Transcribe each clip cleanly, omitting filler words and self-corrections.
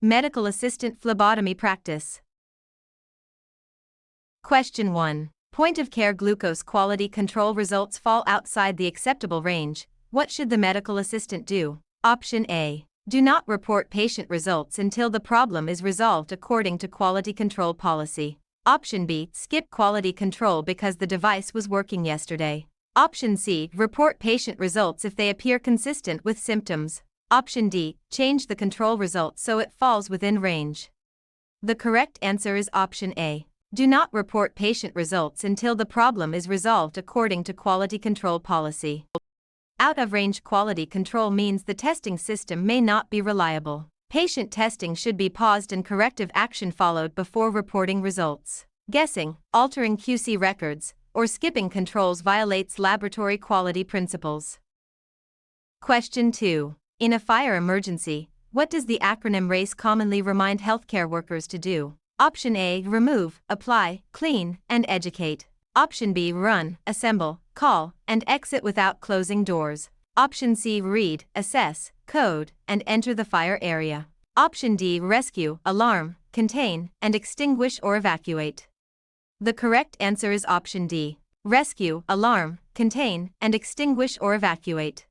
Medical assistant phlebotomy practice. Question 1. Point-of-care glucose quality control results fall outside the acceptable range. What should the medical assistant do? Option A. Do not report patient results until the problem is resolved according to quality control policy. Option B. Skip quality control because the device was working yesterday. Option C. Report patient results if they appear consistent with symptoms. Option D. Change the control results so it falls within range. The correct answer is option A. Do not report patient results until the problem is resolved according to quality control policy. Out-of-range quality control means the testing system may not be reliable. Patient testing should be paused and corrective action followed before reporting results. Guessing, altering QC records, or skipping controls violates laboratory quality principles. Question 2. In a fire emergency, what does the acronym RACE commonly remind healthcare workers to do? Option A. Remove, apply, clean, and educate. Option B. Run, assemble, call, and exit without closing doors. Option C. Read, assess, code, and enter the fire area. Option D. Rescue, alarm, contain, and extinguish or evacuate. The correct answer is option D. Rescue, alarm, contain, and extinguish or evacuate.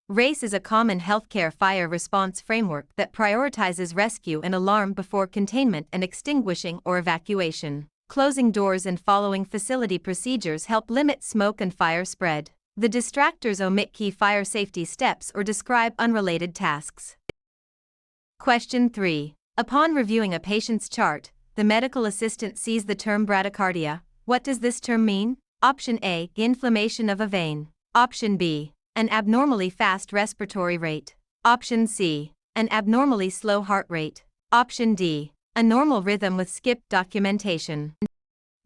RACE is a common healthcare fire response framework that prioritizes rescue and alarm before containment and extinguishing or evacuation. Closing doors and following facility procedures help limit smoke and fire spread. The distractors omit key fire safety steps or describe unrelated tasks. Question 3. Upon reviewing a patient's chart, the medical assistant sees the term bradycardia. What does this term mean? Option A. Inflammation of a vein. Option B. An abnormally fast respiratory rate. Option C. An abnormally slow heart rate. Option D. A normal rhythm with skipped documentation.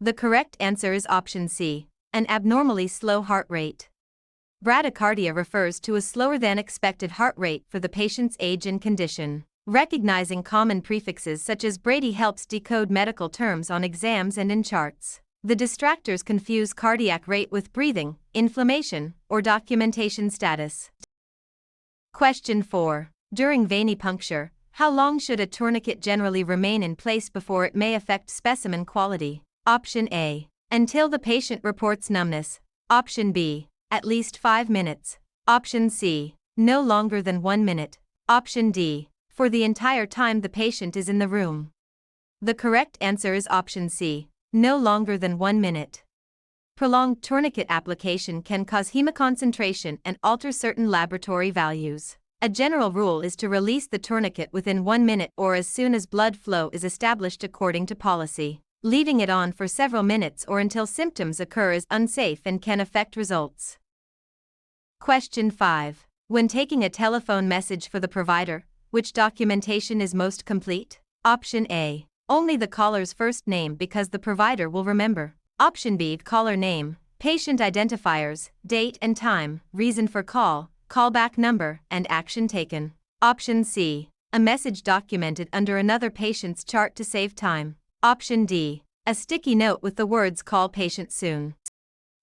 The correct answer is option C. An abnormally slow heart rate. Bradycardia refers to a slower than expected heart rate for the patient's age and condition. Recognizing common prefixes such as Brady helps decode medical terms on exams and in charts. The distractors confuse cardiac rate with breathing, inflammation, or documentation status. Question 4. During venipuncture, how long should a tourniquet generally remain in place before it may affect specimen quality? Option A. Until the patient reports numbness. Option B. At least 5 minutes. Option C. No longer than 1 minute. Option D. For the entire time the patient is in the room. The correct answer is option C. No longer than 1 minute. Prolonged tourniquet application can cause hemoconcentration and alter certain laboratory values. A general rule is to release the tourniquet within 1 minute or as soon as blood flow is established according to policy. Leaving it on for several minutes or until symptoms occur is unsafe and can affect results. Question 5. When taking a telephone message for the provider, which documentation is most complete? Option A. Only the caller's first name because the provider will remember. Option B. Caller name, patient identifiers, date and time, reason for call, callback number, and action taken. Option C. A message documented under another patient's chart to save time. Option D. A sticky note with the words "Call patient soon."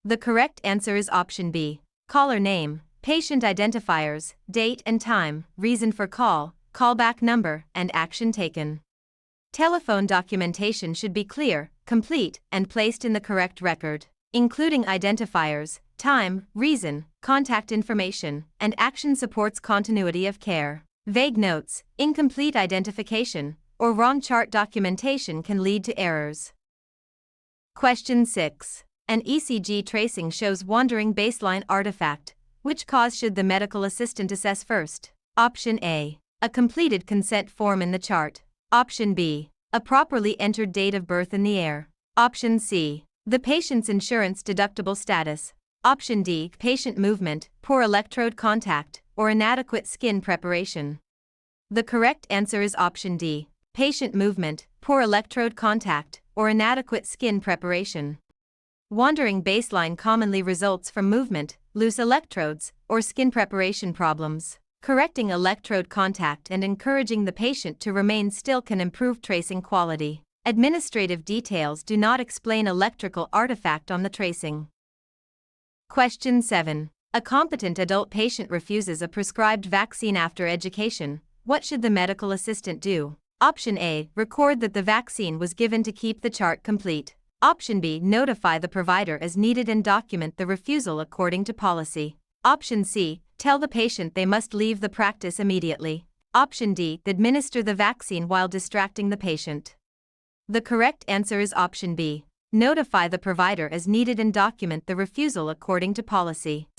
The correct answer is option B. Caller name, patient identifiers, date and time, reason for call, callback number, and action taken. Telephone documentation should be clear, complete, and placed in the correct record, including identifiers, time, reason, contact information, and action supports continuity of care. Vague notes, incomplete identification, or wrong chart documentation can lead to errors. Question 6. An ECG tracing shows wandering baseline artifact. Which cause should the medical assistant assess first? Option A. A completed consent form in the chart. Option B. A properly entered date of birth in the air. Option C. The patient's insurance deductible status. Option D. Patient movement, poor electrode contact, or inadequate skin preparation. The correct answer is option D. Patient movement, poor electrode contact, or inadequate skin preparation. Wandering baseline commonly results from movement, loose electrodes, or skin preparation problems. Correcting electrode contact and encouraging the patient to remain still can improve tracing quality. Administrative details do not explain electrical artifact on the tracing. Question 7. A competent adult patient refuses a prescribed vaccine after education. What should the medical assistant do? Option A. Record that the vaccine was given to keep the chart complete. Option B. Notify the provider as needed and document the refusal according to policy. Option C. Tell the patient they must leave the practice immediately. Option D. Administer the vaccine while distracting the patient. The correct answer is option B. Notify the provider as needed and document the refusal according to policy.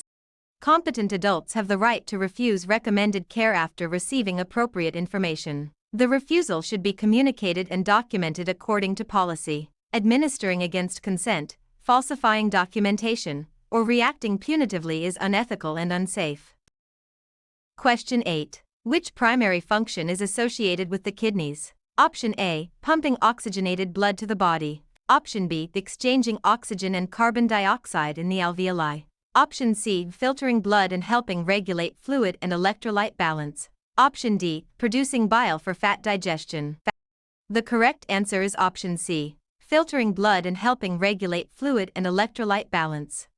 Competent adults have the right to refuse recommended care after receiving appropriate information. The refusal should be communicated and documented according to policy. Administering against consent, falsifying documentation, or reacting punitively is unethical and unsafe. Question 8. Which primary function is associated with the kidneys? Option A. Pumping oxygenated blood to the body. Option B. Exchanging oxygen and carbon dioxide in the alveoli. Option C. Filtering blood and helping regulate fluid and electrolyte balance. Option D. Producing bile for fat digestion. The correct answer is option C. Filtering blood and helping regulate fluid and electrolyte balance.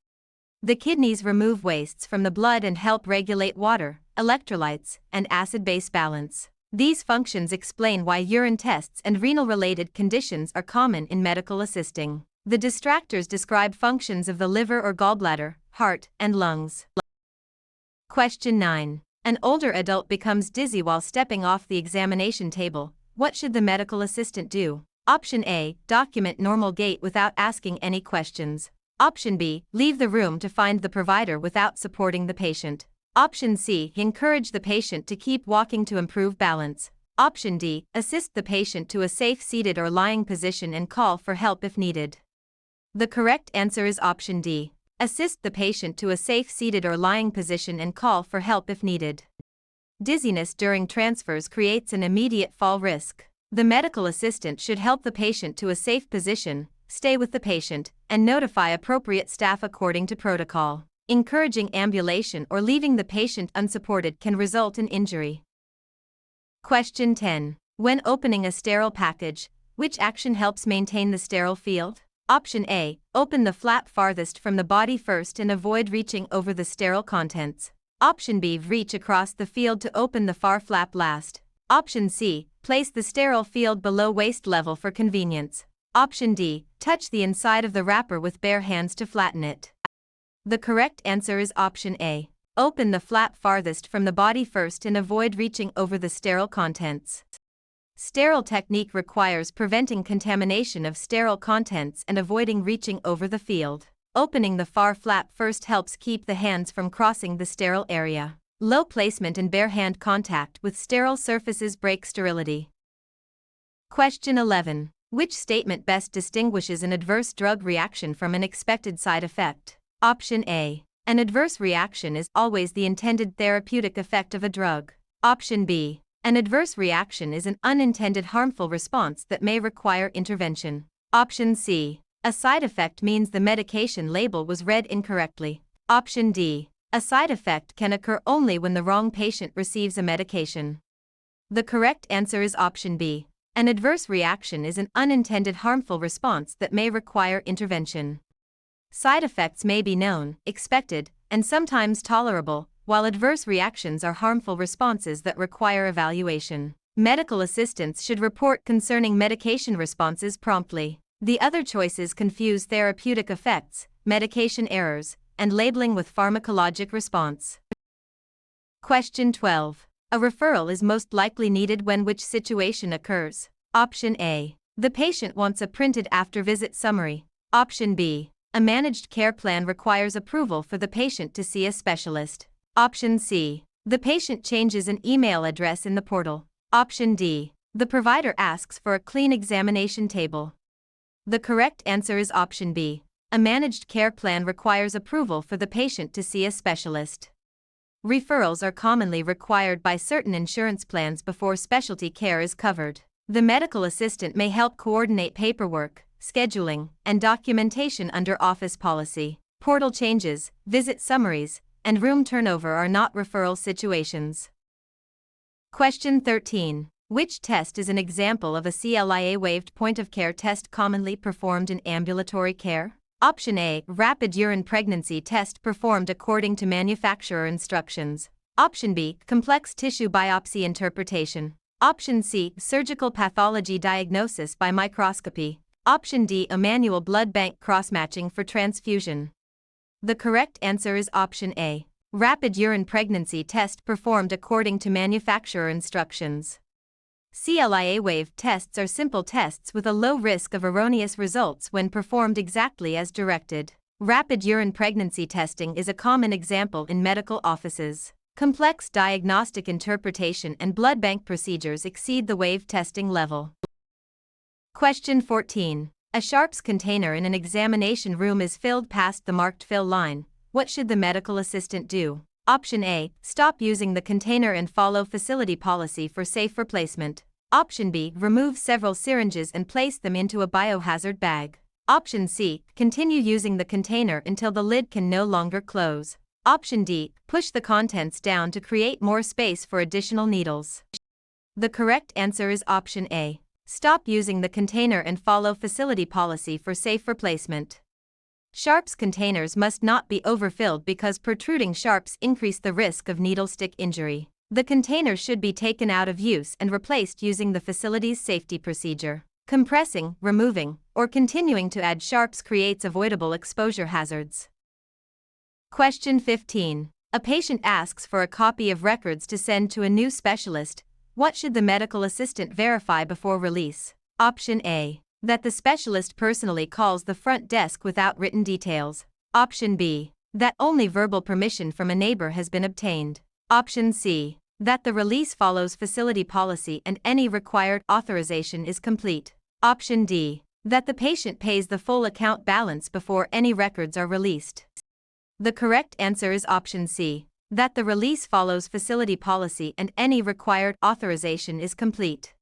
The kidneys remove wastes from the blood and help regulate water, electrolytes, and acid-base balance. These functions explain why urine tests and renal-related conditions are common in medical assisting. The distractors describe functions of the liver or gallbladder, heart, and lungs. Question 9. An older adult becomes dizzy while stepping off the examination table. What should the medical assistant do? Option A. Document normal gait without asking any questions. Option B. Leave the room to find the provider without supporting the patient. Option C. Encourage the patient to keep walking to improve balance. Option D. Assist the patient to a safe seated or lying position and call for help if needed. The correct answer is option D. Assist the patient to a safe seated or lying position and call for help if needed. Dizziness during transfers creates an immediate fall risk. The medical assistant should help the patient to a safe position, stay with the patient, and notify appropriate staff according to protocol. Encouraging ambulation or leaving the patient unsupported can result in injury. Question 10. When opening a sterile package, which action helps maintain the sterile field? Option A. Open the flap farthest from the body first and avoid reaching over the sterile contents. Option B. Reach across the field to open the far flap last. Option C. Place the sterile field below waist level for convenience. Option D. Touch the inside of the wrapper with bare hands to flatten it. The correct answer is option A. Open the flap farthest from the body first and avoid reaching over the sterile contents. Sterile technique requires preventing contamination of sterile contents and avoiding reaching over the field. Opening the far flap first helps keep the hands from crossing the sterile area. Low placement and bare hand contact with sterile surfaces break sterility. Question 11. Which statement best distinguishes an adverse drug reaction from an expected side effect? Option A. An adverse reaction is always the intended therapeutic effect of a drug. Option B. An adverse reaction is an unintended harmful response that may require intervention. Option C. A side effect means the medication label was read incorrectly. Option D. A side effect can occur only when the wrong patient receives a medication. The correct answer is option B. An adverse reaction is an unintended harmful response that may require intervention. Side effects may be known, expected, and sometimes tolerable, while adverse reactions are harmful responses that require evaluation. Medical assistants should report concerning medication responses promptly. The other choices confuse therapeutic effects, medication errors, and labeling with pharmacologic response. Question 12. A referral is most likely needed when which situation occurs? Option A. The patient wants a printed after-visit summary. Option B. A managed care plan requires approval for the patient to see a specialist. Option C. The patient changes an email address in the portal. Option D. The provider asks for a clean examination table. The correct answer is option B. A managed care plan requires approval for the patient to see a specialist. Referrals are commonly required by certain insurance plans before specialty care is covered. The medical assistant may help coordinate paperwork, scheduling, and documentation under office policy. Portal changes, visit summaries, and room turnover are not referral situations. Question 13. Which test is an example of a CLIA-waived point-of-care test commonly performed in ambulatory care? Option A. Rapid urine pregnancy test performed according to manufacturer instructions. Option B. Complex tissue biopsy interpretation. Option C, surgical pathology diagnosis by microscopy. Option D, a manual blood bank cross-matching for transfusion. The correct answer is option A, rapid urine pregnancy test performed according to manufacturer instructions. CLIA wave tests are simple tests with a low risk of erroneous results when performed exactly as directed. Rapid urine pregnancy testing is a common example in medical offices. Complex diagnostic interpretation and blood bank procedures exceed the wave testing level. Question 14. A sharps container in an examination room is filled past the marked fill line. What should the medical assistant do? Option A, stop using the container and follow facility policy for safe replacement. Option B, remove several syringes and place them into a biohazard bag. Option C, continue using the container until the lid can no longer close. Option D, push the contents down to create more space for additional needles. The correct answer is option A. Stop using the container and follow facility policy for safe replacement. Sharps containers must not be overfilled because protruding sharps increase the risk of needle stick injury. The container should be taken out of use and replaced using the facility's safety procedure. Compressing, removing, or continuing to add sharps creates avoidable exposure hazards. Question 15. A patient asks for a copy of records to send to a new specialist. What should the medical assistant verify before release? Option A, that the specialist personally calls the front desk without written details. Option B, that only verbal permission from a neighbor has been obtained. Option C, that the release follows facility policy and any required authorization is complete. Option D, that the patient pays the full account balance before any records are released. The correct answer is option C, that the release follows facility policy and any required authorization is complete.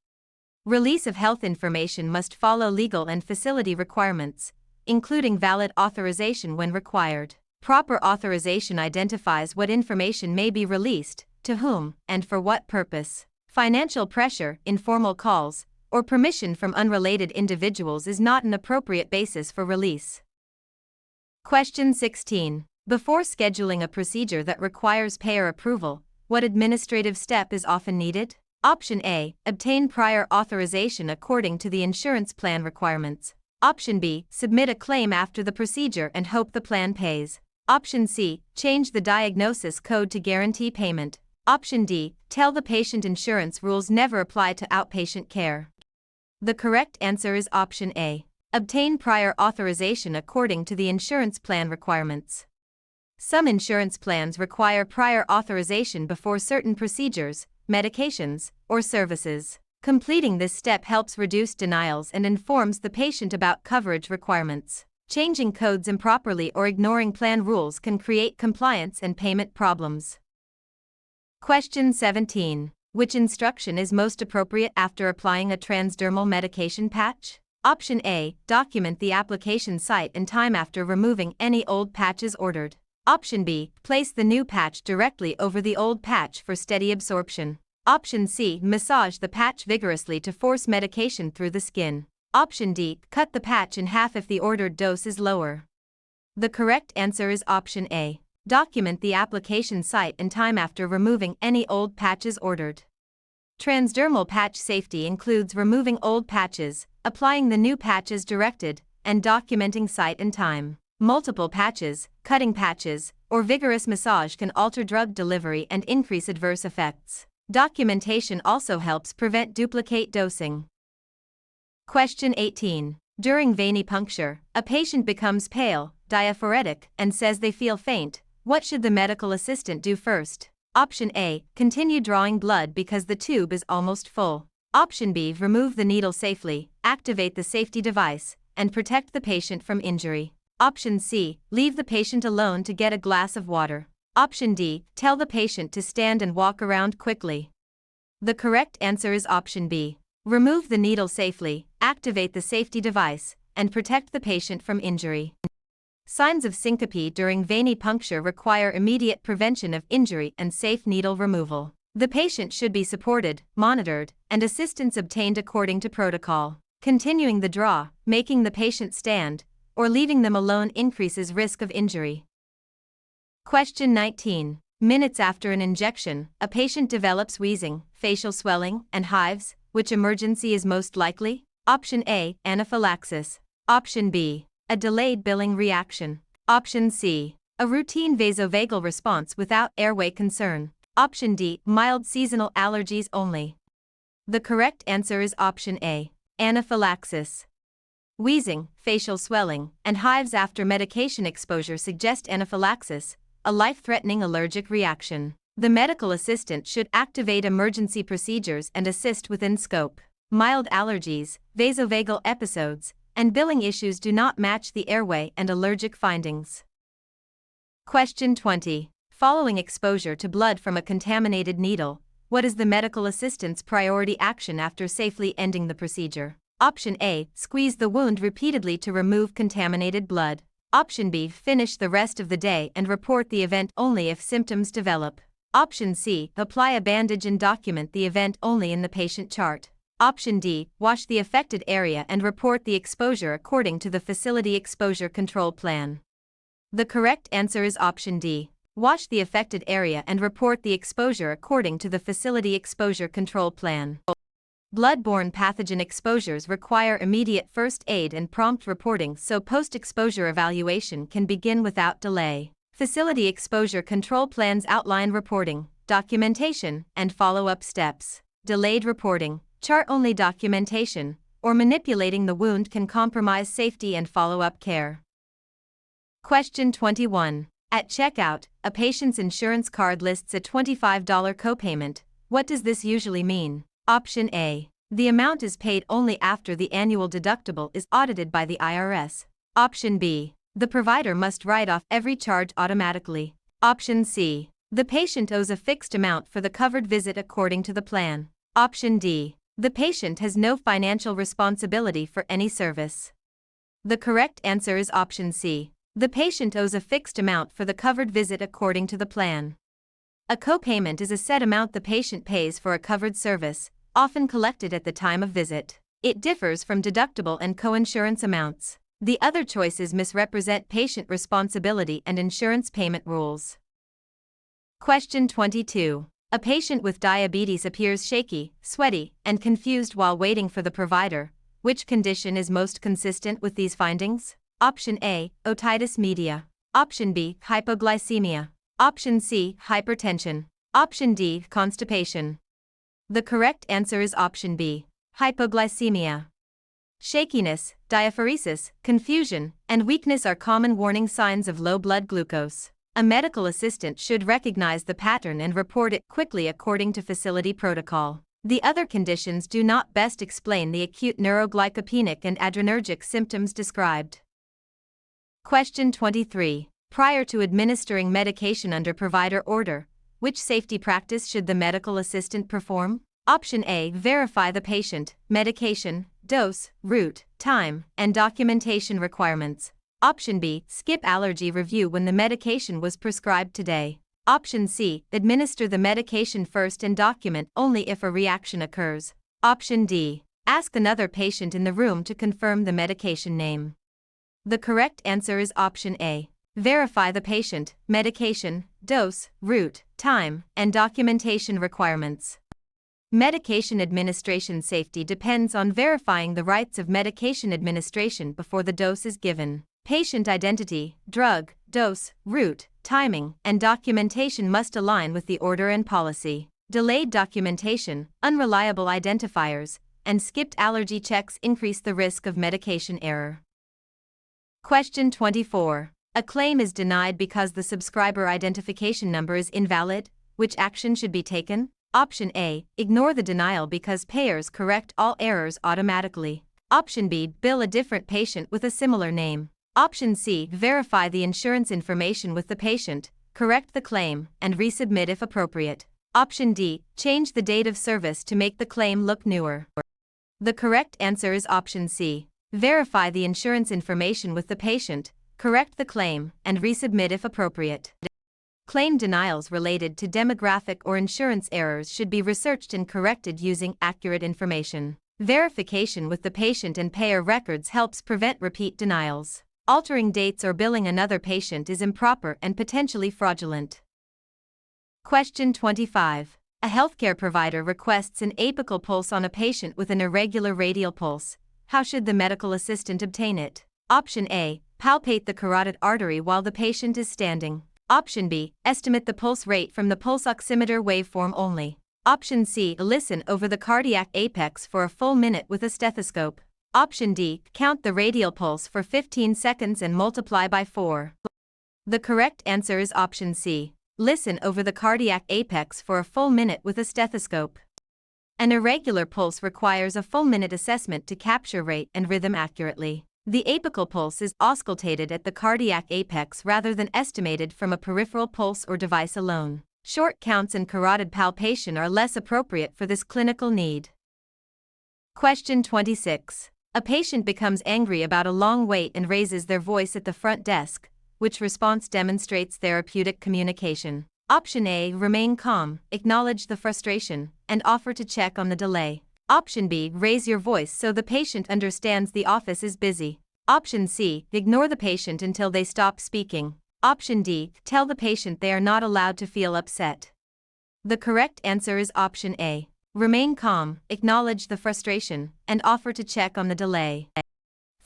Release of health information must follow legal and facility requirements, including valid authorization when required. Proper authorization identifies what information may be released, to whom, and for what purpose. Financial pressure, informal calls, or permission from unrelated individuals is not an appropriate basis for release. Question 16. Before scheduling a procedure that requires payer approval, what administrative step is often needed? Option A, obtain prior authorization according to the insurance plan requirements. Option B, submit a claim after the procedure and hope the plan pays. Option C, change the diagnosis code to guarantee payment. Option D, tell the patient insurance rules never apply to outpatient care. The correct answer is option A, obtain prior authorization according to the insurance plan requirements. Some insurance plans require prior authorization before certain procedures, medications, or services. Completing this step helps reduce denials and informs the patient about coverage requirements. Changing codes improperly or ignoring plan rules can create compliance and payment problems. Question 17. Which instruction is most appropriate after applying a transdermal medication patch? Option A, document the application site and time after removing any old patches ordered. Option B, place the new patch directly over the old patch for steady absorption. Option C, massage the patch vigorously to force medication through the skin. Option D, cut the patch in half if the ordered dose is lower. The correct answer is option A, document the application site and time after removing any old patches ordered. Transdermal patch safety includes removing old patches, applying the new patches directed, and documenting site and time. Multiple patches, cutting patches, or vigorous massage can alter drug delivery and increase adverse effects. Documentation also helps prevent duplicate dosing. Question 18. During venipuncture, a patient becomes pale, diaphoretic, and says they feel faint. What should the medical assistant do first? Option A, continue drawing blood because the tube is almost full. Option B, remove the needle safely, activate the safety device, and protect the patient from injury. Option C, leave the patient alone to get a glass of water. Option D, tell the patient to stand and walk around quickly. The correct answer is option B, remove the needle safely, activate the safety device, and protect the patient from injury. Signs of syncope during venipuncture require immediate prevention of injury and safe needle removal. The patient should be supported, monitored, and assistance obtained according to protocol. Continuing the draw, making the patient stand, or leaving them alone increases risk of injury. Question 19. Minutes after an injection, a patient develops wheezing, facial swelling, and hives. Which emergency is most likely? Option A, anaphylaxis. Option B, a delayed billing reaction. Option C, a routine vasovagal response without airway concern. Option D, mild seasonal allergies only. The correct answer is option A, anaphylaxis. Wheezing, facial swelling, and hives after medication exposure suggest anaphylaxis, a life-threatening allergic reaction. The medical assistant should activate emergency procedures and assist within scope. Mild allergies, vasovagal episodes, and billing issues do not match the airway and allergic findings. Question 20. Following exposure to blood from a contaminated needle, what is the medical assistant's priority action after safely ending the procedure? Option A, squeeze the wound repeatedly to remove contaminated blood. Option B, finish the rest of the day and report the event only if symptoms develop. Option C, apply a bandage and document the event only in the patient chart. Option D, wash the affected area and report the exposure according to the facility exposure control plan. The correct answer is option D, wash the affected area and report the exposure according to the facility exposure control plan. Blood-borne pathogen exposures require immediate first aid and prompt reporting so post-exposure evaluation can begin without delay. Facility exposure control plans outline reporting, documentation, and follow-up steps. Delayed reporting, chart-only documentation, or manipulating the wound can compromise safety and follow-up care. Question 21. At checkout, a patient's insurance card lists a $25 copayment. What does this usually mean? Option A. The amount is paid only after the annual deductible is audited by the IRS. Option B. The provider must write off every charge automatically. Option C. The patient owes a fixed amount for the covered visit according to the plan. Option D. The patient has no financial responsibility for any service. The correct answer is option C. The patient owes a fixed amount for the covered visit according to the plan. A copayment is a set amount the patient pays for a covered service, often collected at the time of visit. It differs from deductible and coinsurance amounts. The other choices misrepresent patient responsibility and insurance payment rules. Question 22. A patient with diabetes appears shaky, sweaty, and confused while waiting for the provider. Which condition is most consistent with these findings? Option A, otitis media. Option B, hypoglycemia. Option C, hypertension. Option D, constipation. The correct answer is option B, hypoglycemia. Shakiness, diaphoresis, confusion, and weakness are common warning signs of low blood glucose. A medical assistant should recognize the pattern and report it quickly according to facility protocol. The other conditions do not best explain the acute neuroglycopenic and adrenergic symptoms described. Question 23. Prior to administering medication under provider order, which safety practice should the medical assistant perform? Option A, verify the patient, medication, dose, route, time, and documentation requirements. Option B, skip allergy review when the medication was prescribed today. Option C, administer the medication first and document only if a reaction occurs. Option D, ask another patient in the room to confirm the medication name. The correct answer is option A, verify the patient, medication, dose, route, time, and documentation requirements. Medication administration safety depends on verifying the rights of medication administration before the dose is given. Patient identity, drug, dose, route, timing, and documentation must align with the order and policy. Delayed documentation, unreliable identifiers, and skipped allergy checks increase the risk of medication error. Question 24. A claim is denied because the subscriber identification number is invalid. Which action should be taken? Option A, ignore the denial because payers correct all errors automatically. Option B, bill a different patient with a similar name. Option C, verify the insurance information with the patient, correct the claim, and resubmit if appropriate. Option D, change the date of service to make the claim look newer. The correct answer is option C, verify the insurance information with the patient, correct the claim, and resubmit if appropriate. Claim denials related to demographic or insurance errors should be researched and corrected using accurate information. Verification with the patient and payer records helps prevent repeat denials. Altering dates or billing another patient is improper and potentially fraudulent. Question 25. A healthcare provider requests an apical pulse on a patient with an irregular radial pulse. How should the medical assistant obtain it? Option A. Palpate the carotid artery while the patient is standing. Option B. Estimate the pulse rate from the pulse oximeter waveform only. Option C. Listen over the cardiac apex for a full minute with a stethoscope. Option D. Count the radial pulse for 15 seconds and multiply by 4. The correct answer is option C. Listen over the cardiac apex for a full minute with a stethoscope. An irregular pulse requires a full minute assessment to capture rate and rhythm accurately. The apical pulse is auscultated at the cardiac apex rather than estimated from a peripheral pulse or device alone. Short counts and carotid palpation are less appropriate for this clinical need. Question 26. A patient becomes angry about a long wait and raises their voice at the front desk. Which response demonstrates therapeutic communication? Option A. Remain calm, acknowledge the frustration, and offer to check on the delay. Option B. Raise your voice so the patient understands the office is busy. Option C. Ignore the patient until they stop speaking. Option D. Tell the patient they are not allowed to feel upset. The correct answer is option A. Remain calm, acknowledge the frustration, and offer to check on the delay.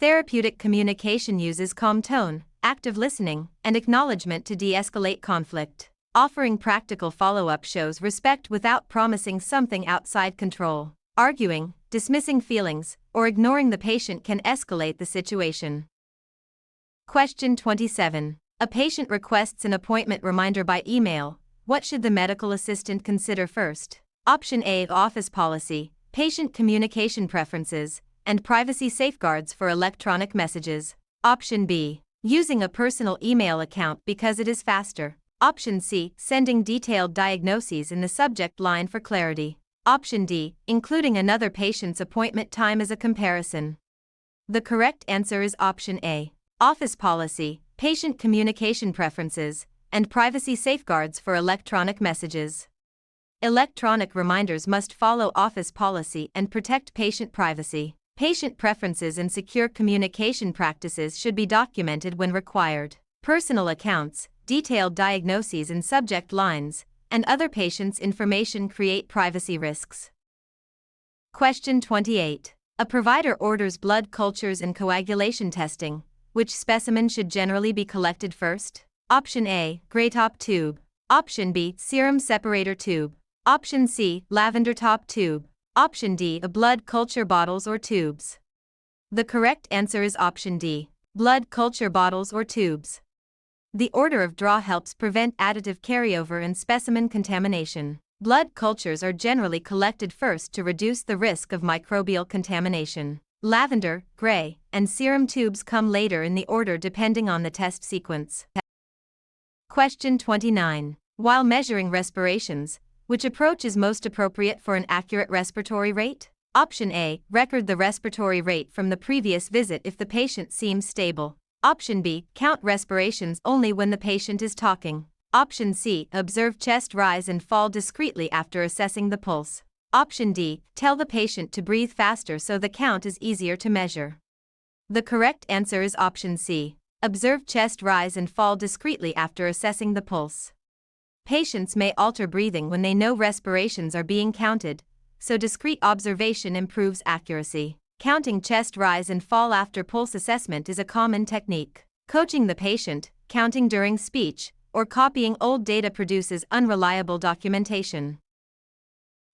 Therapeutic communication uses calm tone, active listening, and acknowledgement to de-escalate conflict. Offering practical follow-up shows respect without promising something outside control. Arguing, dismissing feelings, or ignoring the patient can escalate the situation. Question 27. A patient requests an appointment reminder by email. What should the medical assistant consider first? Option A. Office policy, patient communication preferences, and privacy safeguards for electronic messages. Option B. Using a personal email account because it is faster. Option C. Sending detailed diagnoses in the subject line for clarity. Option D. Including another patient's appointment time as a comparison. The correct answer is option A. Office policy, patient communication preferences, and privacy safeguards for electronic messages. Electronic reminders must follow office policy and protect patient privacy. Patient preferences and secure communication practices should be documented when required. Personal accounts, detailed diagnoses in subject lines, and other patients' information create privacy risks. Question 28. A provider orders blood cultures and coagulation testing. Which specimen should generally be collected first? Option A. Gray top tube. Option B. Serum separator tube. Option C. Lavender top tube. Option D. Blood culture bottles or tubes. The correct answer is option D. Blood culture bottles or tubes. The order of draw helps prevent additive carryover and specimen contamination. Blood cultures are generally collected first to reduce the risk of microbial contamination. Lavender, gray, and serum tubes come later in the order depending on the test sequence. Question 29. While measuring respirations, which approach is most appropriate for an accurate respiratory rate? Option A. Record the respiratory rate from the previous visit if the patient seems stable. Option B. Count respirations only when the patient is talking. Option C. Observe chest rise and fall discreetly after assessing the pulse. Option D. Tell the patient to breathe faster so the count is easier to measure. The correct answer is option C. Observe chest rise and fall discreetly after assessing the pulse. Patients may alter breathing when they know respirations are being counted, so discrete observation improves accuracy. Counting chest rise and fall after pulse assessment is a common technique. Coaching the patient, counting during speech, or copying old data produces unreliable documentation.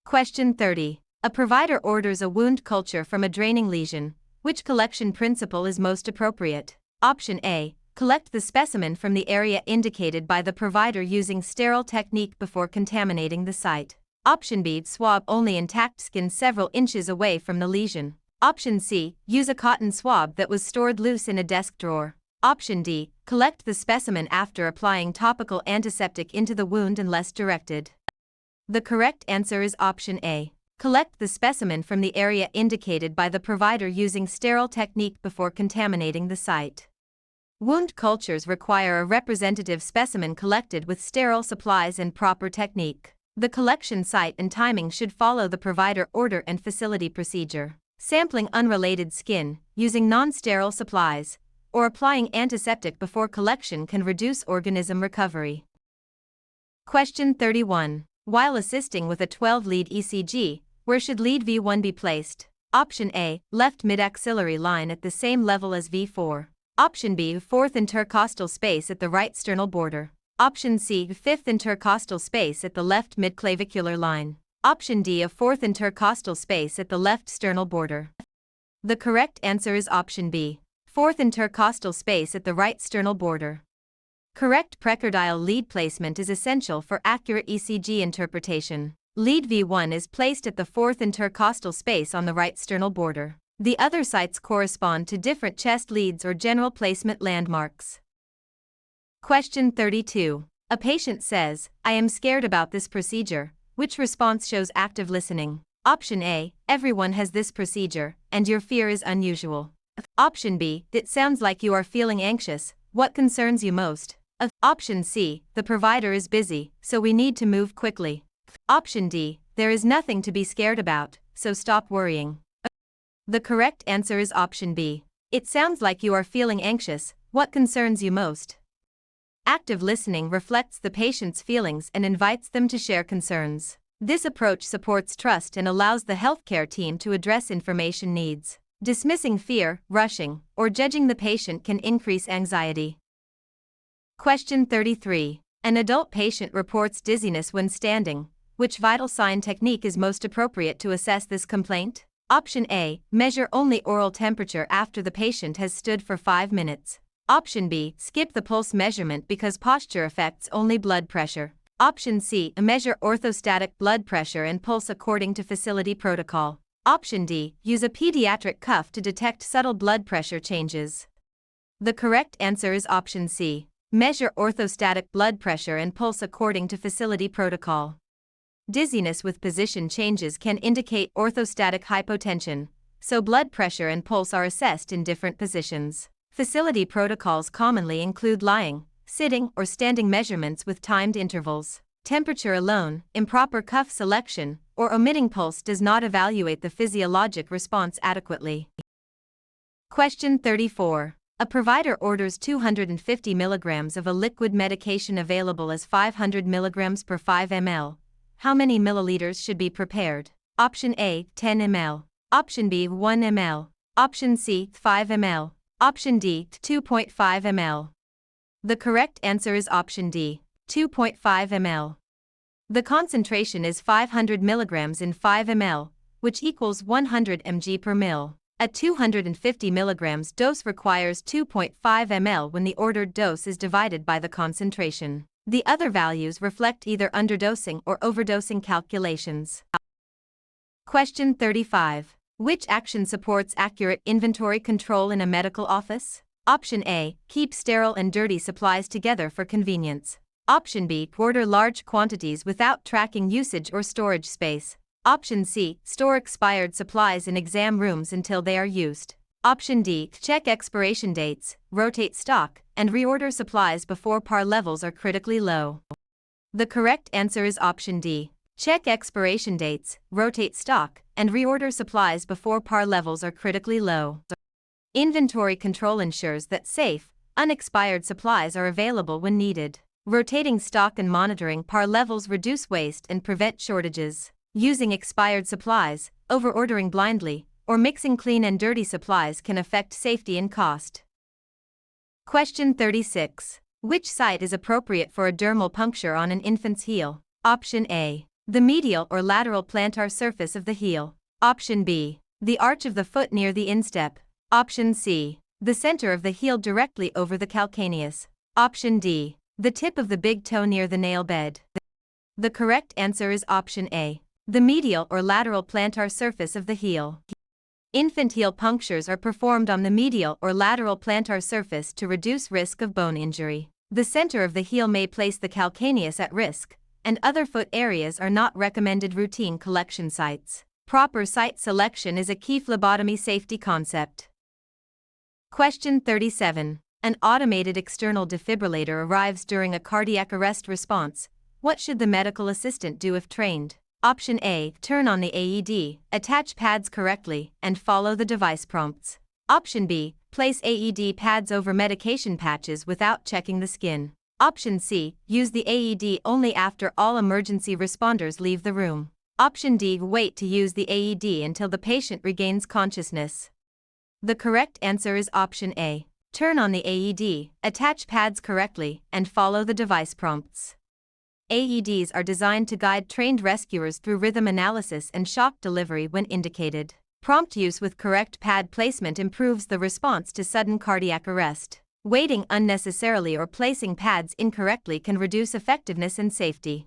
Question 30. A provider orders a wound culture from a draining lesion. Which collection principle is most appropriate? Option A. Collect the specimen from the area indicated by the provider using sterile technique before contaminating the site. Option B. Swab only intact skin several inches away from the lesion. Option C. Use a cotton swab that was stored loose in a desk drawer. Option D. Collect the specimen after applying topical antiseptic into the wound unless directed. The correct answer is option A. Collect the specimen from the area indicated by the provider using sterile technique before contaminating the site. Wound cultures require a representative specimen collected with sterile supplies and proper technique. The collection site and timing should follow the provider order and facility procedure. Sampling unrelated skin, using non-sterile supplies, or applying antiseptic before collection can reduce organism recovery. Question 31. While assisting with a 12-lead ECG, where should lead V1 be placed? Option A, left mid-axillary line at the same level as V4. Option B, fourth intercostal space at the right sternal border. Option C, fifth intercostal space at the left midclavicular line. Option D, a fourth intercostal space at the left sternal border. The correct answer is option B, fourth intercostal space at the right sternal border. Correct precordial lead placement is essential for accurate ECG interpretation. Lead V1 is placed at the fourth intercostal space on the right sternal border. The other sites correspond to different chest leads or general placement landmarks. Question 32. A patient says, "I am scared about this procedure." Which response shows active listening? Option A, everyone has this procedure, and your fear is unusual. Option B, it sounds like you are feeling anxious. What concerns you most? Option C, the provider is busy, so we need to move quickly. Option D, there is nothing to be scared about, so stop worrying. The correct answer is option B. It sounds like you are feeling anxious. What concerns you most? Active listening reflects the patient's feelings and invites them to share concerns. This approach supports trust and allows the healthcare team to address information needs. Dismissing fear, rushing, or judging the patient can increase anxiety. Question 33. An adult patient reports dizziness when standing. Which vital sign technique is most appropriate to assess this complaint? Option A, measure only oral temperature after the patient has stood for 5 minutes. Option B, skip the pulse measurement because posture affects only blood pressure. Option C, measure orthostatic blood pressure and pulse according to facility protocol. Option D, use a pediatric cuff to detect subtle blood pressure changes. The correct answer is option C. Measure orthostatic blood pressure and pulse according to facility protocol. Dizziness with position changes can indicate orthostatic hypotension, so blood pressure and pulse are assessed in different positions. Facility protocols commonly include lying, sitting, or standing measurements with timed intervals. Temperature alone, improper cuff selection, or omitting pulse does not evaluate the physiologic response adequately. Question 34. A provider orders 250 mg of a liquid medication available as 500 mg per 5 ml. How many milliliters should be prepared? Option A, 10 ml. Option B, 1 ml. Option C, 5 ml. Option D, 2.5 ml. The correct answer is option D, 2.5 ml. The concentration is 500 mg in 5 ml, which equals 100 mg per ml. A 250 mg dose requires 2.5 ml when the ordered dose is divided by the concentration. The other values reflect either underdosing or overdosing calculations. Question 35. Which action supports accurate inventory control in a medical office? Option A, keep sterile and dirty supplies together for convenience. Option B, order large quantities without tracking usage or storage space. Option C, store expired supplies in exam rooms until they are used. Option D, check expiration dates, rotate stock, and reorder supplies before par levels are critically low. The correct answer is option D. Check expiration dates, rotate stock, and reorder supplies before par levels are critically low. Inventory control ensures that safe, unexpired supplies are available when needed. Rotating stock and monitoring par levels reduce waste and prevent shortages. Using expired supplies, overordering blindly, or mixing clean and dirty supplies can affect safety and cost. Question 36. Which site is appropriate for a dermal puncture on an infant's heel? Option A, the medial or lateral plantar surface of the heel. Option B, the arch of the foot near the instep. Option C, the center of the heel directly over the calcaneus. Option D, the tip of the big toe near the nail bed. The correct answer is option A, the medial or lateral plantar surface of the heel. Infant heel punctures are performed on the medial or lateral plantar surface to reduce risk of bone injury. The center of the heel may place the calcaneus at risk, and other foot areas are not recommended routine collection sites. Proper site selection is a key phlebotomy safety concept. Question 37. An automated external defibrillator arrives during a cardiac arrest response. What should the medical assistant do if trained? Option A, turn on the AED, attach pads correctly, and follow the device prompts. Option B, place AED pads over medication patches without checking the skin. Option C, use the AED only after all emergency responders leave the room. Option D, wait to use the AED until the patient regains consciousness. The correct answer is option A. Turn on the AED, attach pads correctly, and follow the device prompts. AEDs are designed to guide trained rescuers through rhythm analysis and shock delivery when indicated. Prompt use with correct pad placement improves the response to sudden cardiac arrest. Waiting unnecessarily or placing pads incorrectly can reduce effectiveness and safety.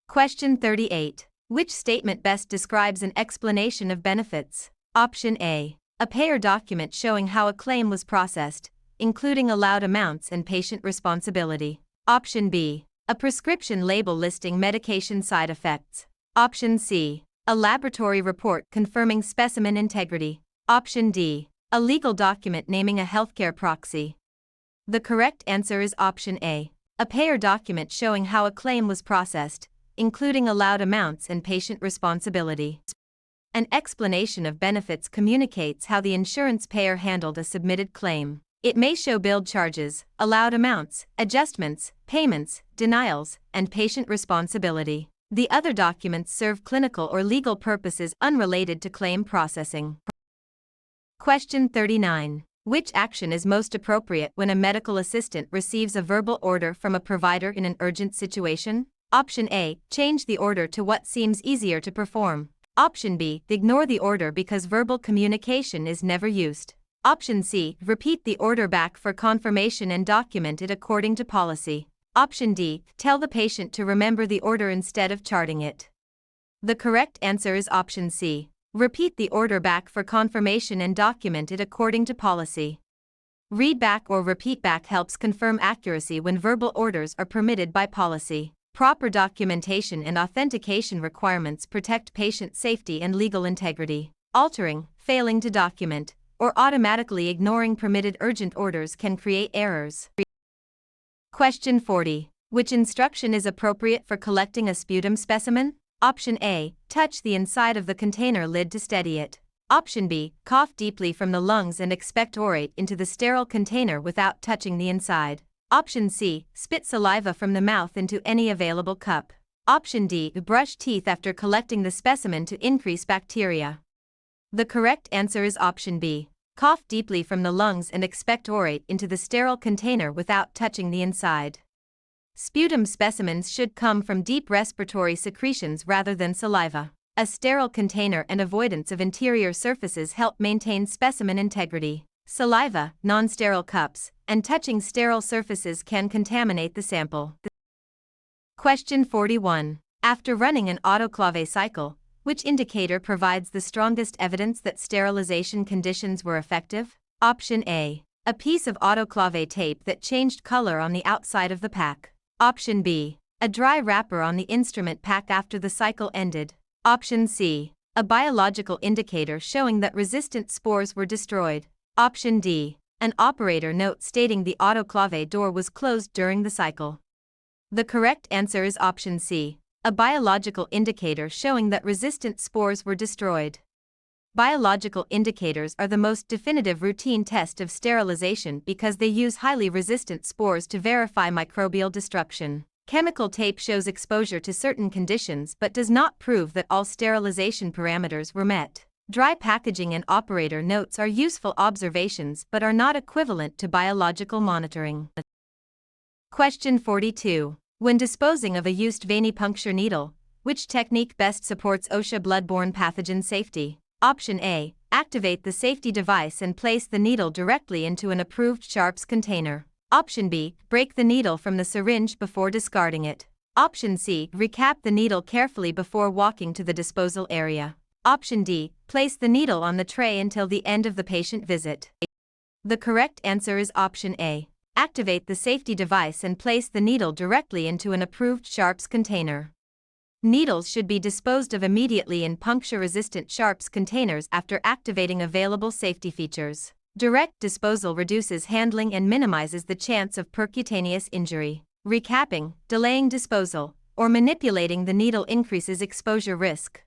Question 38. Which statement best describes an explanation of benefits? Option A. A payer document showing how a claim was processed, including allowed amounts and patient responsibility. Option B. A prescription label listing medication side effects. Option C. A laboratory report confirming specimen integrity. Option D. A legal document naming a healthcare proxy. The correct answer is option A. A payer document showing how a claim was processed, including allowed amounts and patient responsibility. An explanation of benefits communicates how the insurance payer handled a submitted claim. It may show billed charges, allowed amounts, adjustments, payments, denials, and patient responsibility. The other documents serve clinical or legal purposes unrelated to claim processing. Question 39. Which action is most appropriate when a medical assistant receives a verbal order from a provider in an urgent situation? Option A. Change the order to what seems easier to perform. Option B. Ignore the order because verbal communication is never used. Option C. Repeat the order back for confirmation and document it according to policy. Option D. Tell the patient to remember the order instead of charting it. The correct answer is option C. Repeat the order back for confirmation and document it according to policy. Read back or repeat back helps confirm accuracy when verbal orders are permitted by policy. Proper documentation and authentication requirements protect patient safety and legal integrity. Altering, failing to document, or automatically ignoring permitted urgent orders can create errors. Question 40. Which instruction is appropriate for collecting a sputum specimen? Option A. Touch the inside of the container lid to steady it. Option B. Cough deeply from the lungs and expectorate into the sterile container without touching the inside. Option C. Spit saliva from the mouth into any available cup. Option D. Brush teeth after collecting the specimen to increase bacteria. The correct answer is option B. Cough deeply from the lungs and expectorate into the sterile container without touching the inside. Sputum specimens should come from deep respiratory secretions rather than saliva. A sterile container and avoidance of interior surfaces help maintain specimen integrity. Saliva, non-sterile cups, and touching sterile surfaces can contaminate the sample. Question 41. After running an autoclave cycle, which indicator provides the strongest evidence that sterilization conditions were effective? Option A. A piece of autoclave tape that changed color on the outside of the pack. Option B. A dry wrapper on the instrument pack after the cycle ended. Option C. A biological indicator showing that resistant spores were destroyed. Option D. An operator note stating the autoclave door was closed during the cycle. The correct answer is option C. A biological indicator showing that resistant spores were destroyed. Biological indicators are the most definitive routine test of sterilization because they use highly resistant spores to verify microbial destruction. Chemical tape shows exposure to certain conditions but does not prove that all sterilization parameters were met. Dry packaging and operator notes are useful observations but are not equivalent to biological monitoring. Question 42. When disposing of a used venipuncture needle, which technique best supports OSHA bloodborne pathogen safety? Option A. Activate the safety device and place the needle directly into an approved sharps container. Option B. Break the needle from the syringe before discarding it. Option C. Recap the needle carefully before walking to the disposal area. Option D. Place the needle on the tray until the end of the patient visit. The correct answer is option A. Activate the safety device and place the needle directly into an approved sharps container. Needles should be disposed of immediately in puncture-resistant sharps containers after activating available safety features. Direct disposal reduces handling and minimizes the chance of percutaneous injury. Recapping, delaying disposal, or manipulating the needle increases exposure risk.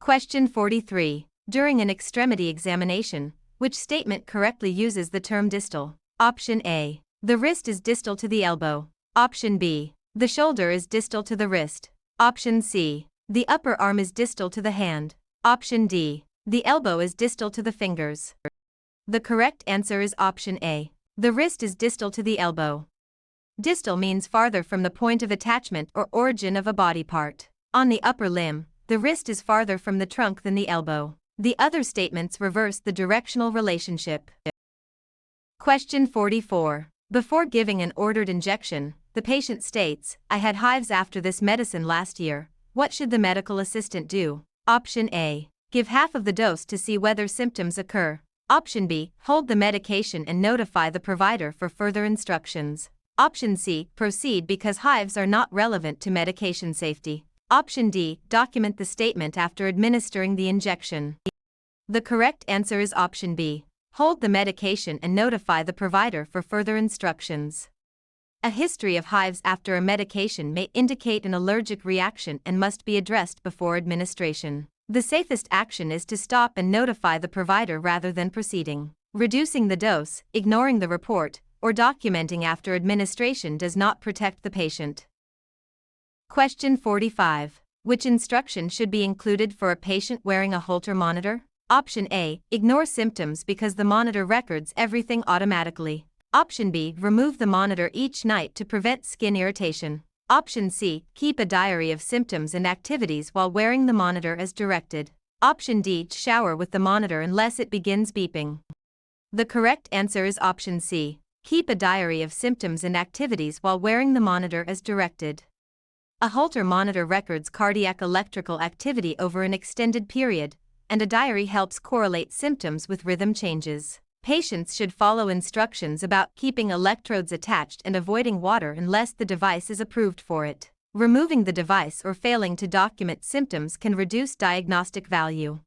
Question 43. During an extremity examination, which statement correctly uses the term distal? Option A. The wrist is distal to the elbow. Option B. The shoulder is distal to the wrist. Option C. The upper arm is distal to the hand. Option D. The elbow is distal to the fingers. The correct answer is option A. The wrist is distal to the elbow. Distal means farther from the point of attachment or origin of a body part. On the upper limb, the wrist is farther from the trunk than the elbow. The other statements reverse the directional relationship. Question 44. Before giving an ordered injection, the patient states, "I had hives after this medicine last year." What should the medical assistant do? Option A. Give half of the dose to see whether symptoms occur. Option B. Hold the medication and notify the provider for further instructions. Option C. Proceed because hives are not relevant to medication safety. Option D. Document the statement after administering the injection. The correct answer is option B. Hold the medication and notify the provider for further instructions. A history of hives after a medication may indicate an allergic reaction and must be addressed before administration. The safest action is to stop and notify the provider rather than proceeding. Reducing the dose, ignoring the report, or documenting after administration does not protect the patient. Question 45. Which instruction should be included for a patient wearing a Holter monitor? Option A. Ignore symptoms because the monitor records everything automatically. Option B. Remove the monitor each night to prevent skin irritation. Option C. Keep a diary of symptoms and activities while wearing the monitor as directed. Option D. Shower with the monitor unless it begins beeping. The correct answer is option C. Keep a diary of symptoms and activities while wearing the monitor as directed. A Holter monitor records cardiac electrical activity over an extended period, and a diary helps correlate symptoms with rhythm changes. Patients should follow instructions about keeping electrodes attached and avoiding water unless the device is approved for it. Removing the device or failing to document symptoms can reduce diagnostic value.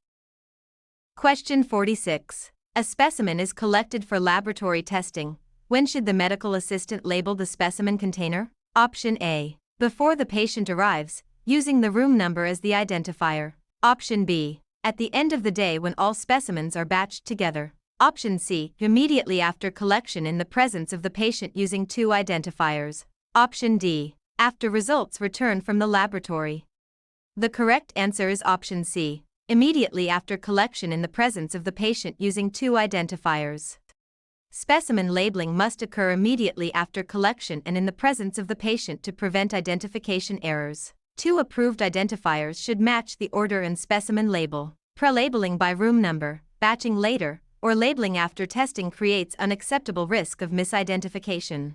Question 46. A specimen is collected for laboratory testing. When should the medical assistant label the specimen container? Option A. Before the patient arrives, using the room number as the identifier. Option B. At the end of the day when all specimens are batched together. Option C. Immediately after collection in the presence of the patient using two identifiers. Option D. After results return from the laboratory. The correct answer is option C. Immediately after collection in the presence of the patient using two identifiers. Specimen labeling must occur immediately after collection and in the presence of the patient to prevent identification errors. Two approved identifiers should match the order and specimen label. Pre-labeling by room number, batching later, or labeling after testing creates unacceptable risk of misidentification.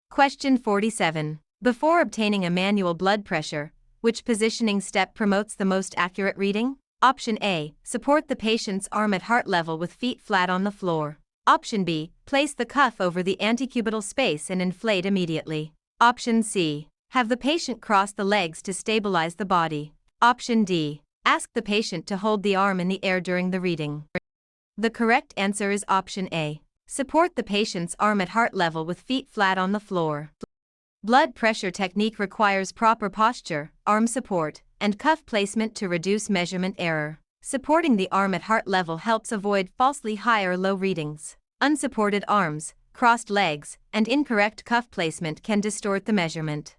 Question 47. Before obtaining a manual blood pressure, which positioning step promotes the most accurate reading? Option A. Support the patient's arm at heart level with feet flat on the floor. Option B. Place the cuff over the antecubital space and inflate immediately. Option C. Have the patient cross the legs to stabilize the body. Option D. Ask the patient to hold the arm in the air during the reading. The correct answer is option A. Support the patient's arm at heart level with feet flat on the floor. Blood pressure technique requires proper posture, arm support, and cuff placement to reduce measurement error. Supporting the arm at heart level helps avoid falsely high or low readings. Unsupported arms, crossed legs, and incorrect cuff placement can distort the measurement.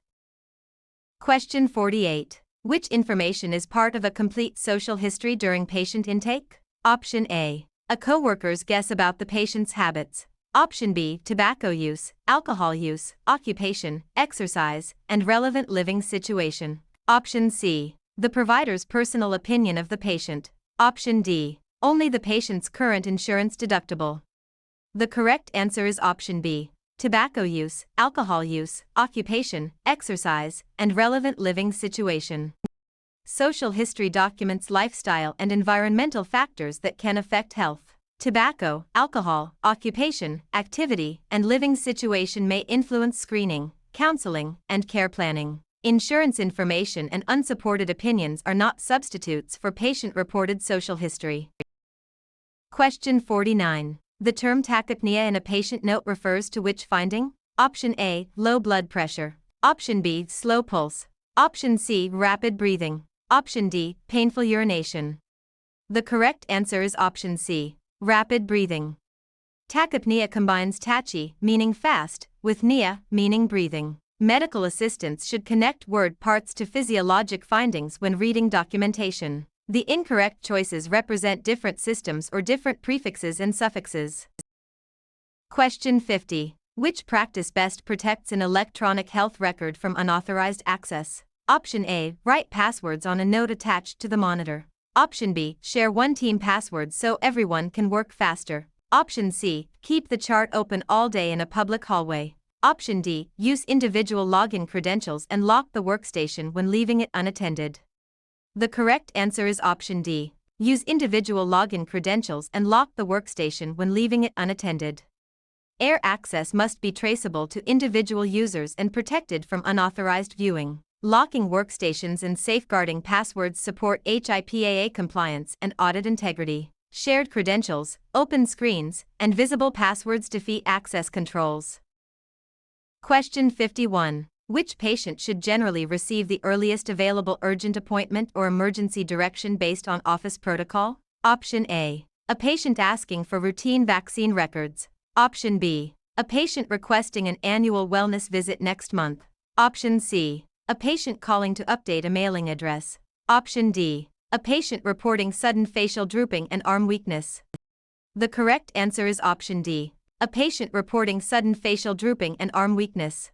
Question 48. Which information is part of a complete social history during patient intake? Option A. A coworker's guess about the patient's habits. Option B. Tobacco use, alcohol use, occupation, exercise, and relevant living situation. Option C. The provider's personal opinion of the patient. Option D. Only the patient's current insurance deductible. The correct answer is option B. Tobacco use, alcohol use, occupation, exercise, and relevant living situation. Social history documents lifestyle and environmental factors that can affect health. Tobacco, alcohol, occupation, activity, and living situation may influence screening, counseling, and care planning. Insurance information and unsupported opinions are not substitutes for patient-reported social history. Question 49. The term tachypnea in a patient note refers to which finding? Option A. Low blood pressure. Option B. Slow pulse. Option C. Rapid breathing. Option D. Painful urination. The correct answer is option C. Rapid breathing. Tachypnea combines tachy, meaning fast, with pnea, meaning breathing. Medical assistants should connect word parts to physiologic findings when reading documentation. The incorrect choices represent different systems or different prefixes and suffixes. Question 50. Which practice best protects an electronic health record from unauthorized access? Option A. Write passwords on a note attached to the monitor. Option B. Share one team password so everyone can work faster. Option C. Keep the chart open all day in a public hallway. Option D. Use individual login credentials and lock the workstation when leaving it unattended. The correct answer is option D. Use individual login credentials and lock the workstation when leaving it unattended. Air access must be traceable to individual users and protected from unauthorized viewing. Locking workstations and safeguarding passwords support HIPAA compliance and audit integrity. Shared credentials, open screens, and visible passwords defeat access controls. Question 51. Which patient should generally receive the earliest available urgent appointment or emergency direction based on office protocol? Option A. A patient asking for routine vaccine records. Option B. A patient requesting an annual wellness visit next month. Option C. A patient calling to update a mailing address. Option D. A patient reporting sudden facial drooping and arm weakness. The correct answer is option D. A patient reporting sudden facial drooping and arm weakness.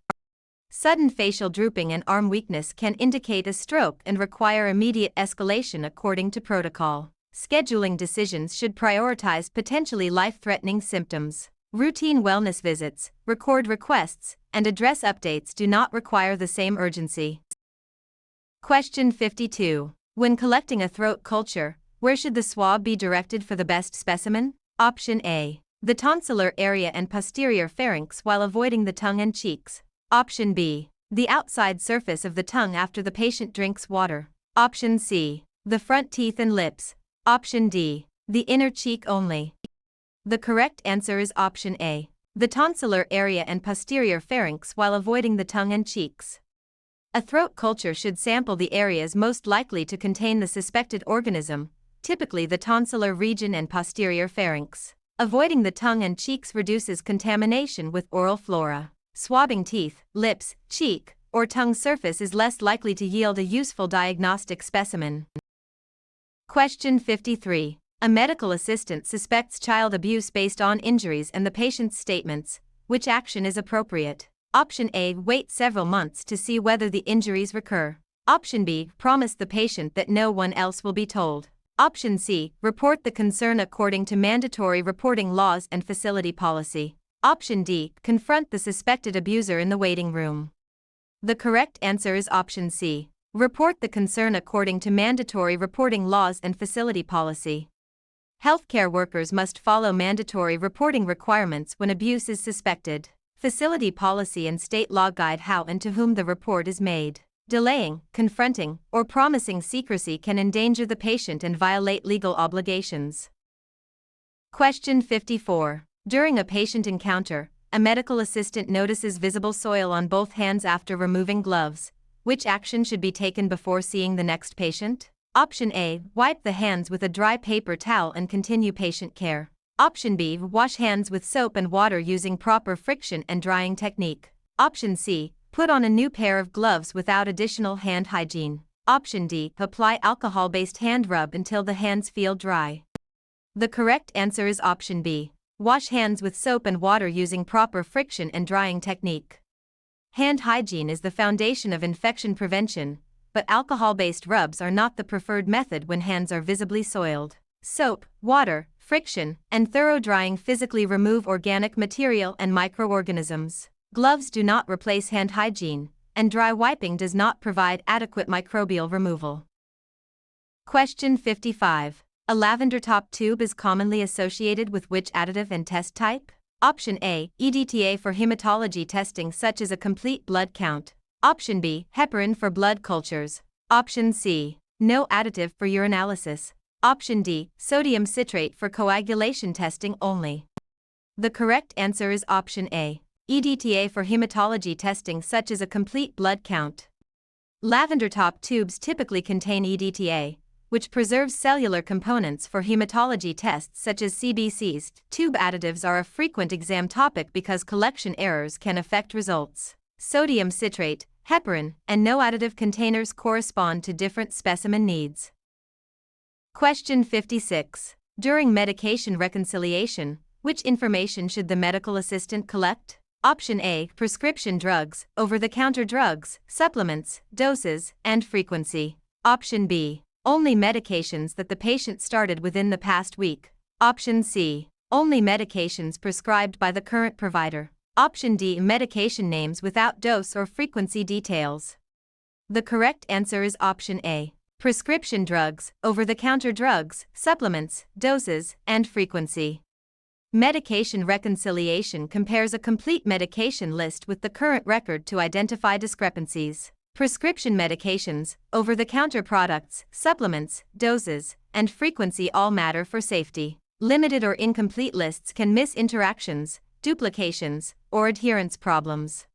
Sudden facial drooping and arm weakness can indicate a stroke and require immediate escalation according to protocol. Scheduling decisions should prioritize potentially life-threatening symptoms. Routine wellness visits, record requests, and address updates do not require the same urgency. Question 52. When collecting a throat culture, where should the swab be directed for the best specimen? Option A. The tonsillar area and posterior pharynx while avoiding the tongue and cheeks. Option B. The outside surface of the tongue after the patient drinks water. Option C. The front teeth and lips. Option D. The inner cheek only. The correct answer is option A. The tonsillar area and posterior pharynx while avoiding the tongue and cheeks. A throat culture should sample the areas most likely to contain the suspected organism, typically the tonsillar region and posterior pharynx. Avoiding the tongue and cheeks reduces contamination with oral flora. Swabbing teeth, lips, cheek, or tongue surface is less likely to yield a useful diagnostic specimen. Question 53. A medical assistant suspects child abuse based on injuries and the patient's statements. Which action is appropriate? Option A. Wait several months to see whether the injuries recur. Option B. Promise the patient that no one else will be told. Option C. Report the concern according to mandatory reporting laws and facility policy. Option D. Confront the suspected abuser in the waiting room. The correct answer is option C. Report the concern according to mandatory reporting laws and facility policy. Healthcare workers must follow mandatory reporting requirements when abuse is suspected. Facility policy and state law guide how and to whom the report is made. Delaying, confronting, or promising secrecy can endanger the patient and violate legal obligations. Question 54. During a patient encounter, a medical assistant notices visible soil on both hands after removing gloves. Which action should be taken before seeing the next patient? Option A. Wipe the hands with a dry paper towel and continue patient care. Option B. Wash hands with soap and water using proper friction and drying technique. Option C. Put on a new pair of gloves without additional hand hygiene. Option D. Apply alcohol-based hand rub until the hands feel dry. The correct answer is option B. Wash hands with soap and water using proper friction and drying technique. Hand hygiene is the foundation of infection prevention, but alcohol-based rubs are not the preferred method when hands are visibly soiled. Soap, water, friction, and thorough drying physically remove organic material and microorganisms. Gloves do not replace hand hygiene, and dry wiping does not provide adequate microbial removal. Question 55. A lavender top tube is commonly associated with which additive and test type? Option A. EDTA for hematology testing such as a complete blood count. Option B. Heparin for blood cultures. Option C. No additive for urinalysis. Option D. Sodium citrate for coagulation testing only. The correct answer is option A. EDTA for hematology testing such as a complete blood count. Lavender top tubes typically contain EDTA, which preserves cellular components for hematology tests such as CBCs. Tube additives are a frequent exam topic because collection errors can affect results. Sodium citrate, heparin, and no additive containers correspond to different specimen needs. Question 56. During medication reconciliation, which information should the medical assistant collect? Option A, prescription drugs, over-the-counter drugs, supplements, doses, and frequency. Option B, only medications that the patient started within the past week. Option C, only medications prescribed by the current provider. Option D, medication names without dose or frequency details. The correct answer is option A, prescription drugs, over-the-counter drugs, supplements, doses, and frequency. Medication reconciliation compares a complete medication list with the current record to identify discrepancies. Prescription medications, over-the-counter products, supplements, doses, and frequency all matter for safety. Limited or incomplete lists can miss interactions, duplications, or adherence problems.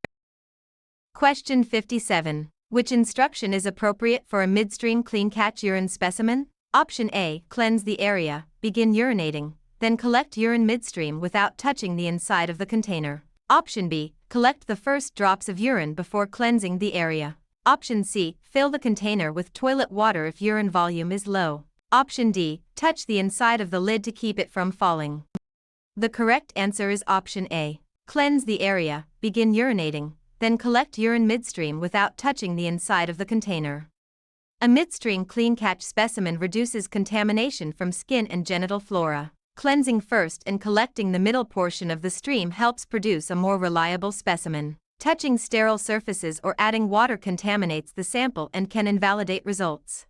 Question 57. Which instruction is appropriate for a midstream clean catch urine specimen? Option A, cleanse the area, begin urinating, then collect urine midstream without touching the inside of the container. Option B, collect the first drops of urine before cleansing the area. Option C, fill the container with toilet water if urine volume is low. Option D, touch the inside of the lid to keep it from falling. The correct answer is option A, cleanse the area, begin urinating, then collect urine midstream without touching the inside of the container. A midstream clean catch specimen reduces contamination from skin and genital flora. Cleansing first and collecting the middle portion of the stream helps produce a more reliable specimen. Touching sterile surfaces or adding water contaminates the sample and can invalidate results.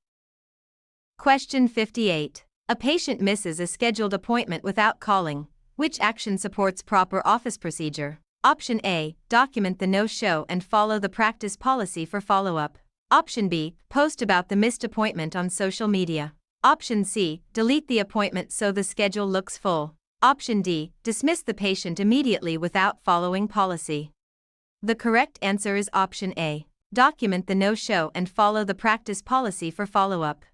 Question 58. A patient misses a scheduled appointment without calling. Which action supports proper office procedure? Option A, document the no-show and follow the practice policy for follow-up. Option B, post about the missed appointment on social media. Option C, delete the appointment so the schedule looks full. Option D, dismiss the patient immediately without following policy. The correct answer is option A, document the no-show and follow the practice policy for follow-up.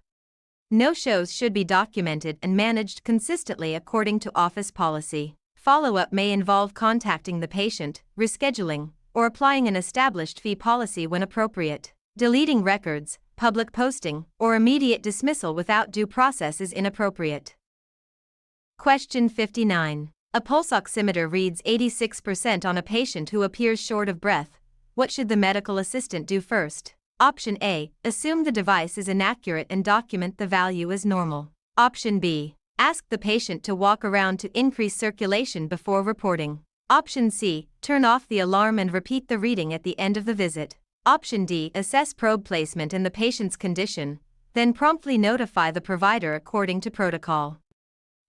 No-shows should be documented and managed consistently according to office policy. Follow-up may involve contacting the patient, rescheduling, or applying an established fee policy when appropriate. Deleting records, public posting, or immediate dismissal without due process is inappropriate. Question 59. A pulse oximeter reads 86% on a patient who appears short of breath. What should the medical assistant do first? Option A, assume the device is inaccurate and document the value as normal. Option B, ask the patient to walk around to increase circulation before reporting. Option C, turn off the alarm and repeat the reading at the end of the visit. Option D, assess probe placement and the patient's condition, then promptly notify the provider according to protocol.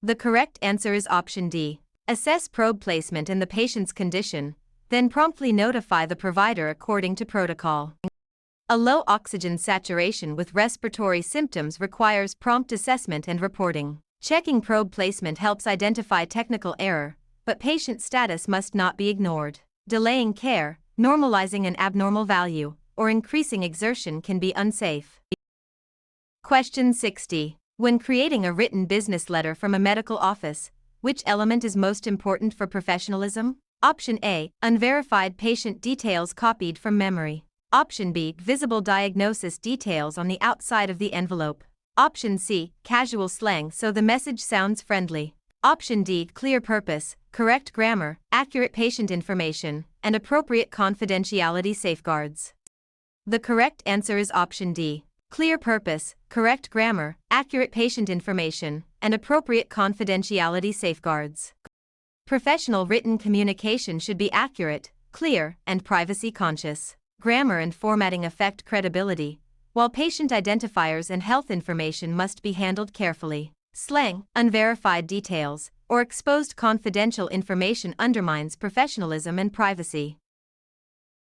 The correct answer is option D, assess probe placement and the patient's condition, then promptly notify the provider according to protocol. A low oxygen saturation with respiratory symptoms requires prompt assessment and reporting. Checking probe placement helps identify technical error, but patient status must not be ignored. Delaying care, normalizing an abnormal value, or increasing exertion can be unsafe. Question 60. When creating a written business letter from a medical office, which element is most important for professionalism? Option A, unverified patient details copied from memory. Option B, visible diagnosis details on the outside of the envelope. Option C, casual slang so the message sounds friendly. Option D, clear purpose, correct grammar, accurate patient information, and appropriate confidentiality safeguards. The correct answer is option D, clear purpose, correct grammar, accurate patient information, and appropriate confidentiality safeguards. Professional written communication should be accurate, clear, and privacy conscious. Grammar and formatting affect credibility, while patient identifiers and health information must be handled carefully. Slang, unverified details, or exposed confidential information undermines professionalism and privacy.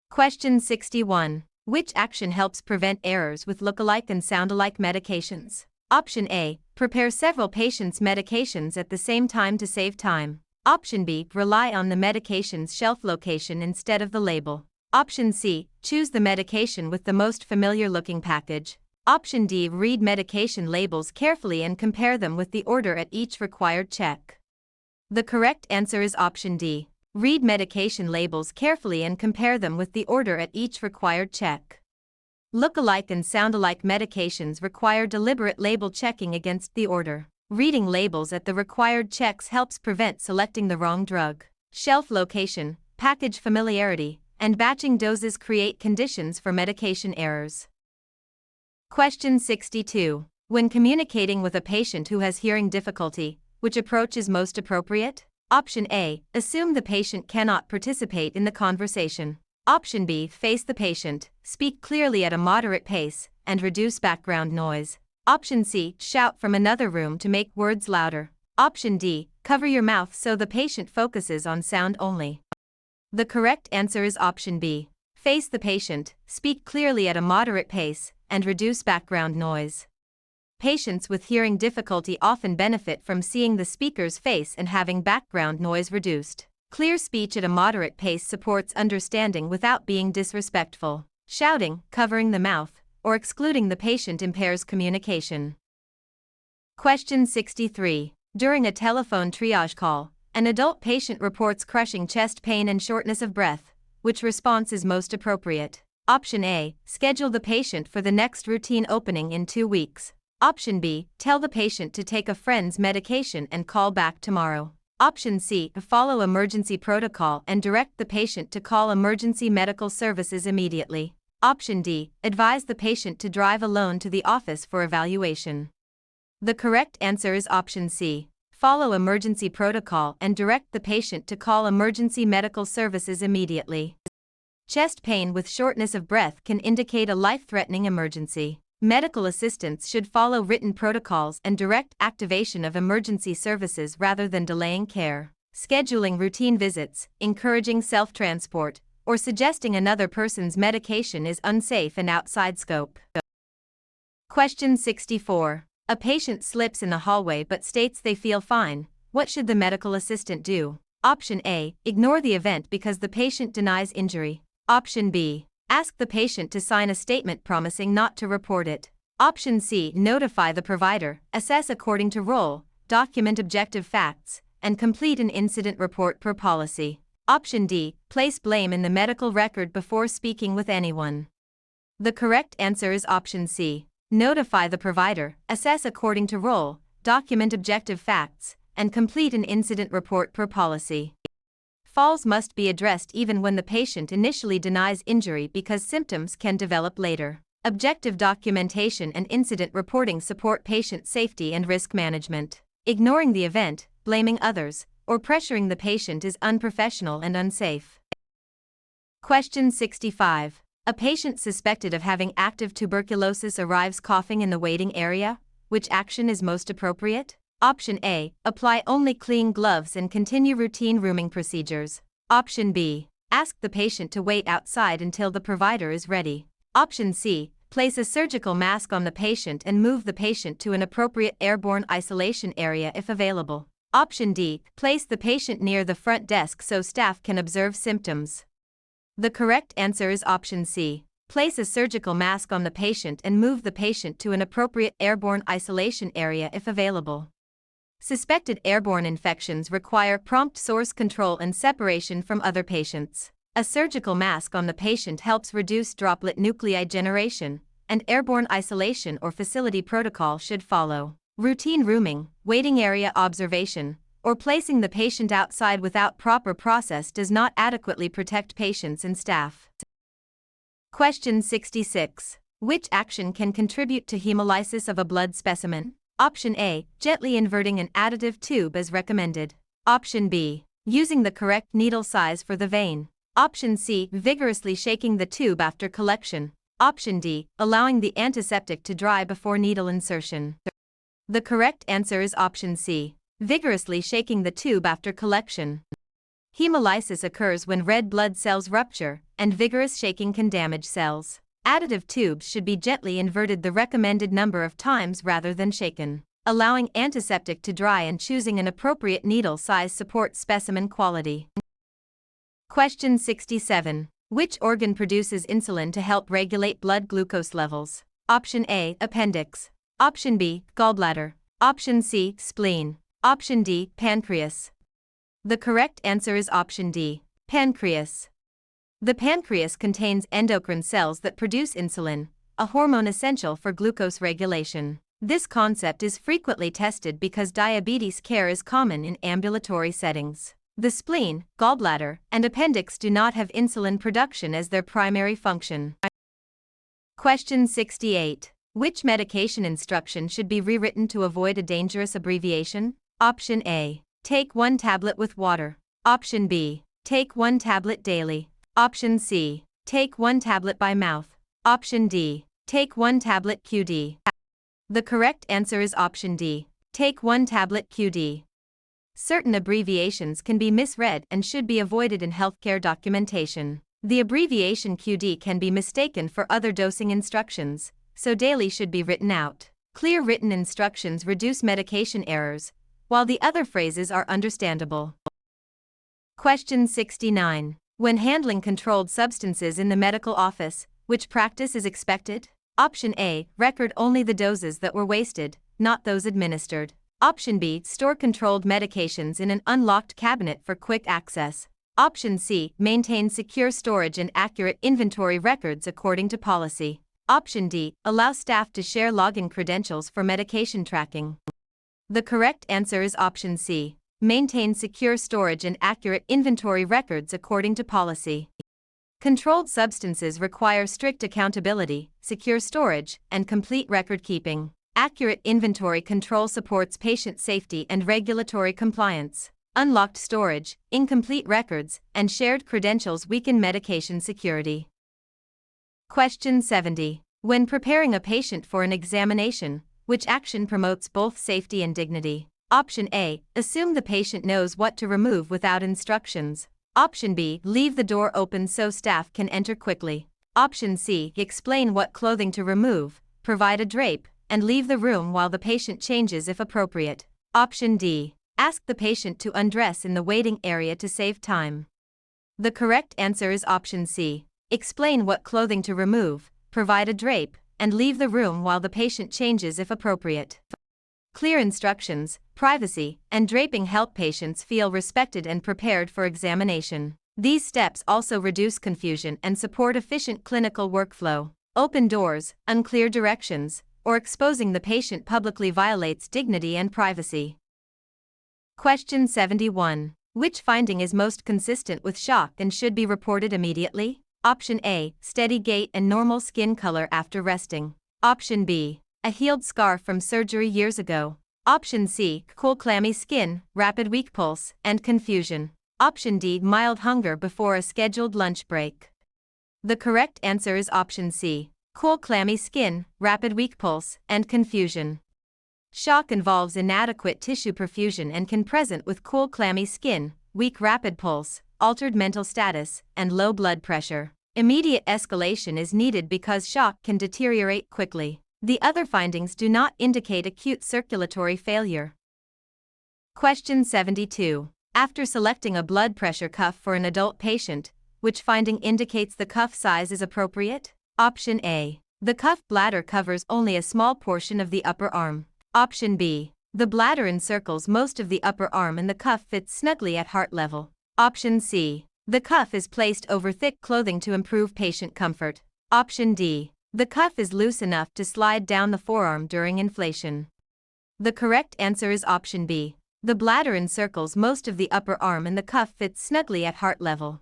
Question 61. Which action helps prevent errors with look-alike and sound-alike medications? Option A, prepare several patients' medications at the same time to save time. Option B, rely on the medication's shelf location instead of the label. Option C, choose the medication with the most familiar-looking package. Option D. Read medication labels carefully and compare them with the order at each required check. The correct answer is option D. Read medication labels carefully and compare them with the order at each required check. Look-alike and sound-alike medications require deliberate label checking against the order. Reading labels at the required checks helps prevent selecting the wrong drug. Shelf location, package familiarity, and batching doses create conditions for medication errors. Question 62. When communicating with a patient who has hearing difficulty, which approach is most appropriate? Option A. Assume the patient cannot participate in the conversation. Option B. Face the patient, speak clearly at a moderate pace, and reduce background noise. Option C. Shout from another room to make words louder. Option D. Cover your mouth so the patient focuses on sound only. The correct answer is option B. Face the patient, speak clearly at a moderate pace, and reduce background noise. Patients with hearing difficulty often benefit from seeing the speaker's face and having background noise reduced. Clear speech at a moderate pace supports understanding without being disrespectful. Shouting, covering the mouth, or excluding the patient impairs communication. Question 63. During a telephone triage call, an adult patient reports crushing chest pain and shortness of breath. Which response is most appropriate? Option A. Schedule the patient for the next routine opening in 2 weeks. Option B. Tell the patient to take a friend's medication and call back tomorrow. Option C. Follow emergency protocol and direct the patient to call emergency medical services immediately. Option D. Advise the patient to drive alone to the office for evaluation. The correct answer is option C. Follow emergency protocol and direct the patient to call emergency medical services immediately. Chest pain with shortness of breath can indicate a life-threatening emergency. Medical assistants should follow written protocols and direct activation of emergency services rather than delaying care. Scheduling routine visits, encouraging self-transport, or suggesting another person's medication is unsafe and outside scope. Question 64. A patient slips in the hallway but states they feel fine. What should the medical assistant do? Option A. Ignore the event because the patient denies injury. Option B. Ask the patient to sign a statement promising not to report it. Option C. Notify the provider, assess according to role, document objective facts, and complete an incident report per policy. Option D. Place blame in the medical record before speaking with anyone. The correct answer is option C. Notify the provider, assess according to role, document objective facts, and complete an incident report per policy. Falls must be addressed even when the patient initially denies injury because symptoms can develop later. Objective documentation and incident reporting support patient safety and risk management. Ignoring the event, blaming others, or pressuring the patient is unprofessional and unsafe. Question 65. A patient suspected of having active tuberculosis arrives coughing in the waiting area. Which action is most appropriate? Option A. Apply only clean gloves and continue routine rooming procedures. Option B. Ask the patient to wait outside until the provider is ready. Option C. Place a surgical mask on the patient and move the patient to an appropriate airborne isolation area if available. Option D. Place the patient near the front desk so staff can observe symptoms. The correct answer is option C. Place a surgical mask on the patient and move the patient to an appropriate airborne isolation area if available. Suspected airborne infections require prompt source control and separation from other patients. A surgical mask on the patient helps reduce droplet nuclei generation, and airborne isolation or facility protocol should follow. Routine rooming, waiting area observation, or placing the patient outside without proper process does not adequately protect patients and staff. Question 66. Which action can contribute to hemolysis of a blood specimen? Option A. Gently inverting an additive tube as recommended. Option B. Using the correct needle size for the vein. Option C. Vigorously shaking the tube after collection. Option D. Allowing the antiseptic to dry before needle insertion. The correct answer is option C. Vigorously shaking the tube after collection. Hemolysis occurs when red blood cells rupture, and vigorous shaking can damage cells. Additive tubes should be gently inverted the recommended number of times rather than shaken. Allowing antiseptic to dry and choosing an appropriate needle size supports specimen quality. Question 67. Which organ produces insulin to help regulate blood glucose levels? Option A, appendix. Option B, gallbladder. Option C, spleen. Option D, pancreas. The correct answer is option D, pancreas. The pancreas contains endocrine cells that produce insulin, a hormone essential for glucose regulation. This concept is frequently tested because diabetes care is common in ambulatory settings. The spleen, gallbladder, and appendix do not have insulin production as their primary function. Question 68. Which medication instruction should be rewritten to avoid a dangerous abbreviation? Option A. Take 1 tablet with water. Option B. Take 1 tablet daily. Option C. Take 1 tablet by mouth. Option D. Take 1 tablet QD. The correct answer is option D. Take 1 tablet QD. Certain abbreviations can be misread and should be avoided in healthcare documentation. The abbreviation QD can be mistaken for other dosing instructions, so daily should be written out. Clear written instructions reduce medication errors, while the other phrases are understandable. Question 69. When handling controlled substances in the medical office, which practice is expected? Option A. Record only the doses that were wasted, not those administered. Option B. Store controlled medications in an unlocked cabinet for quick access. Option C. Maintain secure storage and accurate inventory records according to policy. Option D. Allow staff to share login credentials for medication tracking. The correct answer is option C. Maintain secure storage and accurate inventory records according to policy. Controlled substances require strict accountability, secure storage, and complete record keeping. Accurate inventory control supports patient safety and regulatory compliance. Unlocked storage, incomplete records, and shared credentials weaken medication security. Question 70. When preparing a patient for an examination, which action promotes both safety and dignity? Option A. Assume the patient knows what to remove without instructions. Option B. Leave the door open so staff can enter quickly. Option C. Explain what clothing to remove, provide a drape, and leave the room while the patient changes if appropriate. Option D. Ask the patient to undress in the waiting area to save time. The correct answer is option C. Explain what clothing to remove, provide a drape, and leave the room while the patient changes if appropriate. Clear instructions, privacy, and draping help patients feel respected and prepared for examination. These steps also reduce confusion and support efficient clinical workflow. Open doors, unclear directions, or exposing the patient publicly violates dignity and privacy. Question 71. Which finding is most consistent with shock and should be reported immediately? Option A. Steady gait and normal skin color after resting. Option B. A healed scar from surgery years ago. Option C. Cool clammy skin, rapid weak pulse, and confusion. Option D. Mild hunger before a scheduled lunch break. The correct answer is option C. Cool clammy skin, rapid weak pulse, and confusion. Shock involves inadequate tissue perfusion and can present with cool clammy skin, weak rapid pulse, altered mental status, and low blood pressure. Immediate escalation is needed because shock can deteriorate quickly. The other findings do not indicate acute circulatory failure. Question 72. After selecting a blood pressure cuff for an adult patient, which finding indicates the cuff size is appropriate? Option A. The cuff bladder covers only a small portion of the upper arm. Option B. The bladder encircles most of the upper arm and the cuff fits snugly at heart level. Option C. The cuff is placed over thick clothing to improve patient comfort. Option D. The cuff is loose enough to slide down the forearm during inflation. The correct answer is option B. The bladder encircles most of the upper arm and the cuff fits snugly at heart level.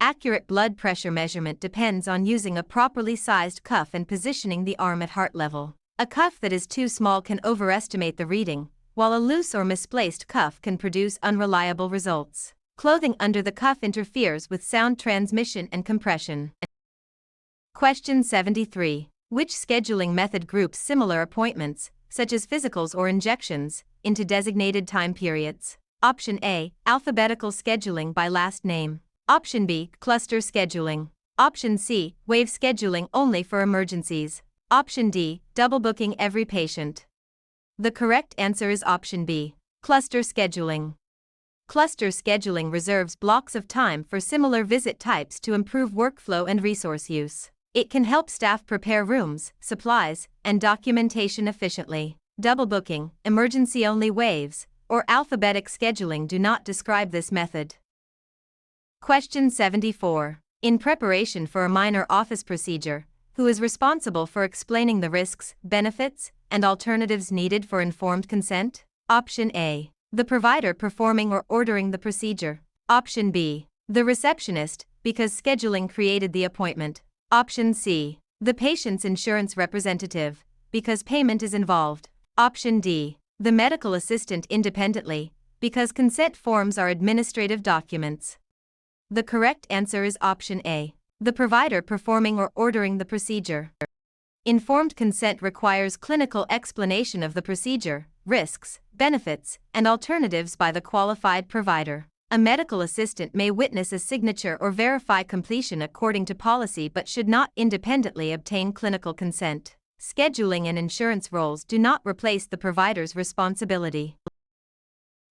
Accurate blood pressure measurement depends on using a properly sized cuff and positioning the arm at heart level. A cuff that is too small can overestimate the reading, while a loose or misplaced cuff can produce unreliable results. Clothing under the cuff interferes with sound transmission and compression. Question 73. Which scheduling method groups similar appointments, such as physicals or injections, into designated time periods? Option A. Alphabetical scheduling by last name. Option B. Cluster scheduling. Option C. Wave scheduling only for emergencies. Option D. Double booking every patient. The correct answer is option B. Cluster scheduling. Cluster scheduling reserves blocks of time for similar visit types to improve workflow and resource use. It can help staff prepare rooms, supplies, and documentation efficiently. Double booking, emergency-only waves, or alphabetic scheduling do not describe this method. Question 74. In preparation for a minor office procedure, who is responsible for explaining the risks, benefits, and alternatives needed for informed consent? Option A. The provider performing or ordering the procedure. Option B. The receptionist, because scheduling created the appointment. Option C. The patient's insurance representative, because payment is involved. Option D. The medical assistant independently, because consent forms are administrative documents. The correct answer is option A. The provider performing or ordering the procedure. Informed consent requires clinical explanation of the procedure, risks, benefits, and alternatives by the qualified provider. A medical assistant may witness a signature or verify completion according to policy but should not independently obtain clinical consent. Scheduling and insurance roles do not replace the provider's responsibility.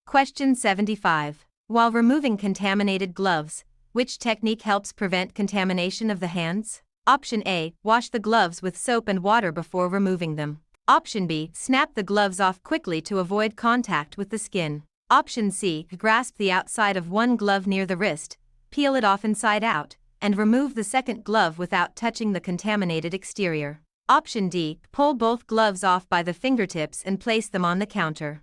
Question 75. While removing contaminated gloves, which technique helps prevent contamination of the hands? Option A. Wash the gloves with soap and water before removing them. Option B. Snap the gloves off quickly to avoid contact with the skin. Option C. Grasp the outside of one glove near the wrist, peel it off inside out, and remove the second glove without touching the contaminated exterior. Option D. Pull both gloves off by the fingertips and place them on the counter.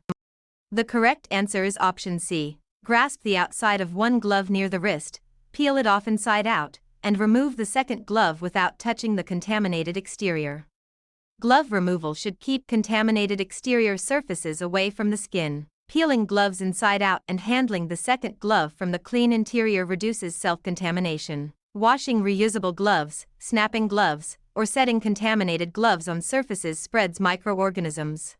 The correct answer is option C. Grasp the outside of one glove near the wrist, peel it off inside out, and remove the second glove without touching the contaminated exterior. Glove removal should keep contaminated exterior surfaces away from the skin. Peeling gloves inside out and handling the second glove from the clean interior reduces self-contamination. Washing reusable gloves, snapping gloves, or setting contaminated gloves on surfaces spreads microorganisms.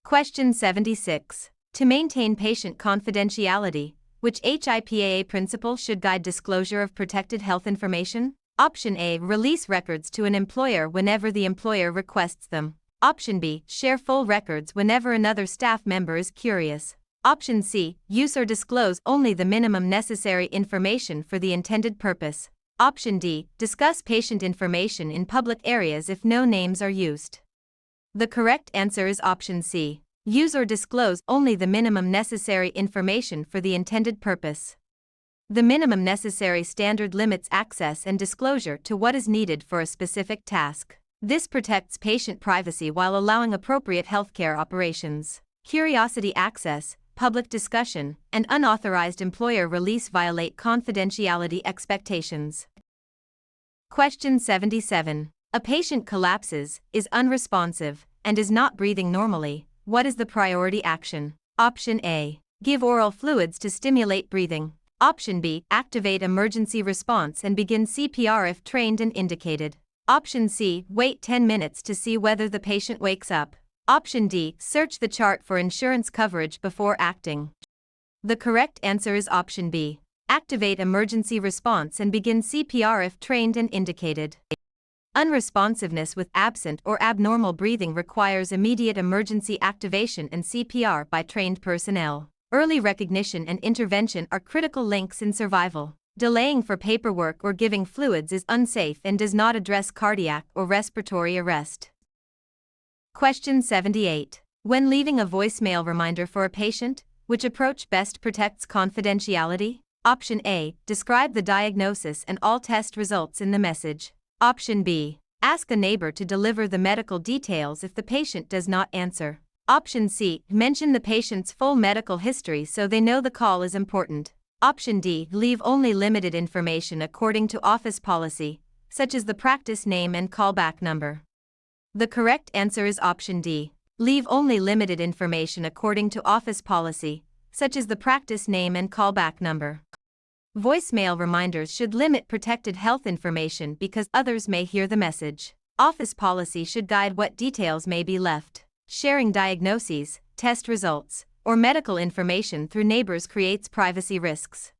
Question 76. To maintain patient confidentiality, which HIPAA principle should guide disclosure of protected health information? Option A. Release records to an employer whenever the employer requests them. Option B. Share full records whenever another staff member is curious. Option C. Use or disclose only the minimum necessary information for the intended purpose. Option D. Discuss patient information in public areas if no names are used. The correct answer is option C. Use or disclose only the minimum necessary information for the intended purpose. The minimum necessary standard limits access and disclosure to what is needed for a specific task. This protects patient privacy while allowing appropriate healthcare operations. Curiosity access, public discussion, and unauthorized employer release violate confidentiality expectations. Question 77. A patient collapses, is unresponsive, and is not breathing normally. What is the priority action? Option A. Give oral fluids to stimulate breathing. Option B. Activate emergency response and begin CPR if trained and indicated. Option C. Wait 10 minutes to see whether the patient wakes up. Option D. Search the chart for insurance coverage before acting. The correct answer is option B. Activate emergency response and begin CPR if trained and indicated. Unresponsiveness with absent or abnormal breathing requires immediate emergency activation and CPR by trained personnel. Early recognition and intervention are critical links in survival. Delaying for paperwork or giving fluids is unsafe and does not address cardiac or respiratory arrest. Question 78. When leaving a voicemail reminder for a patient, which approach best protects confidentiality? Option A. Describe the diagnosis and all test results in the message. Option B. Ask a neighbor to deliver the medical details if the patient does not answer. Option C. Mention the patient's full medical history so they know the call is important. Option D. Leave only limited information according to office policy, such as the practice name and callback number. The correct answer is option D. Leave only limited information according to office policy, such as the practice name and callback number. Voicemail reminders should limit protected health information because others may hear the message. Office policy should guide what details may be left. Sharing diagnoses, test results, or medical information through neighbors creates privacy risks.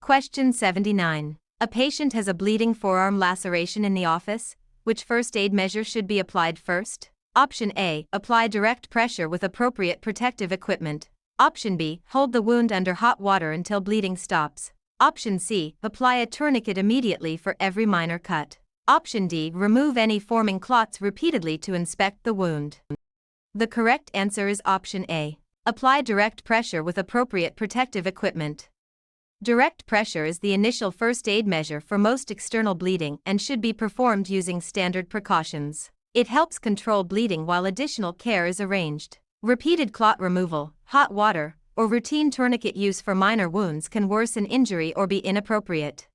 Question 79. A patient has a bleeding forearm laceration in the office. Which first aid measure should be applied first? Option A. Apply direct pressure with appropriate protective equipment. Option B. Hold the wound under hot water until bleeding stops. Option C. Apply a tourniquet immediately for every minor cut. Option D. Remove any forming clots repeatedly to inspect the wound. The correct answer is option A. Apply direct pressure with appropriate protective equipment. Direct pressure is the initial first aid measure for most external bleeding and should be performed using standard precautions. It helps control bleeding while additional care is arranged. Repeated clot removal, hot water, or routine tourniquet use for minor wounds can worsen injury or be inappropriate.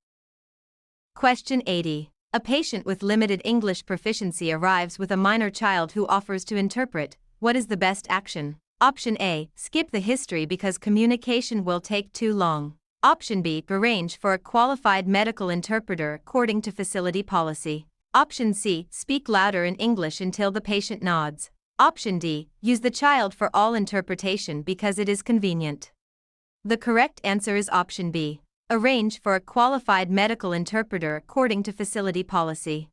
Question 80. A patient with limited English proficiency arrives with a minor child who offers to interpret. What is the best action? Option A. Skip the history because communication will take too long. Option B. Arrange for a qualified medical interpreter according to facility policy. Option C. Speak louder in English until the patient nods. Option D. Use the child for all interpretation because it is convenient. The correct answer is option B. Arrange for a qualified medical interpreter according to facility policy.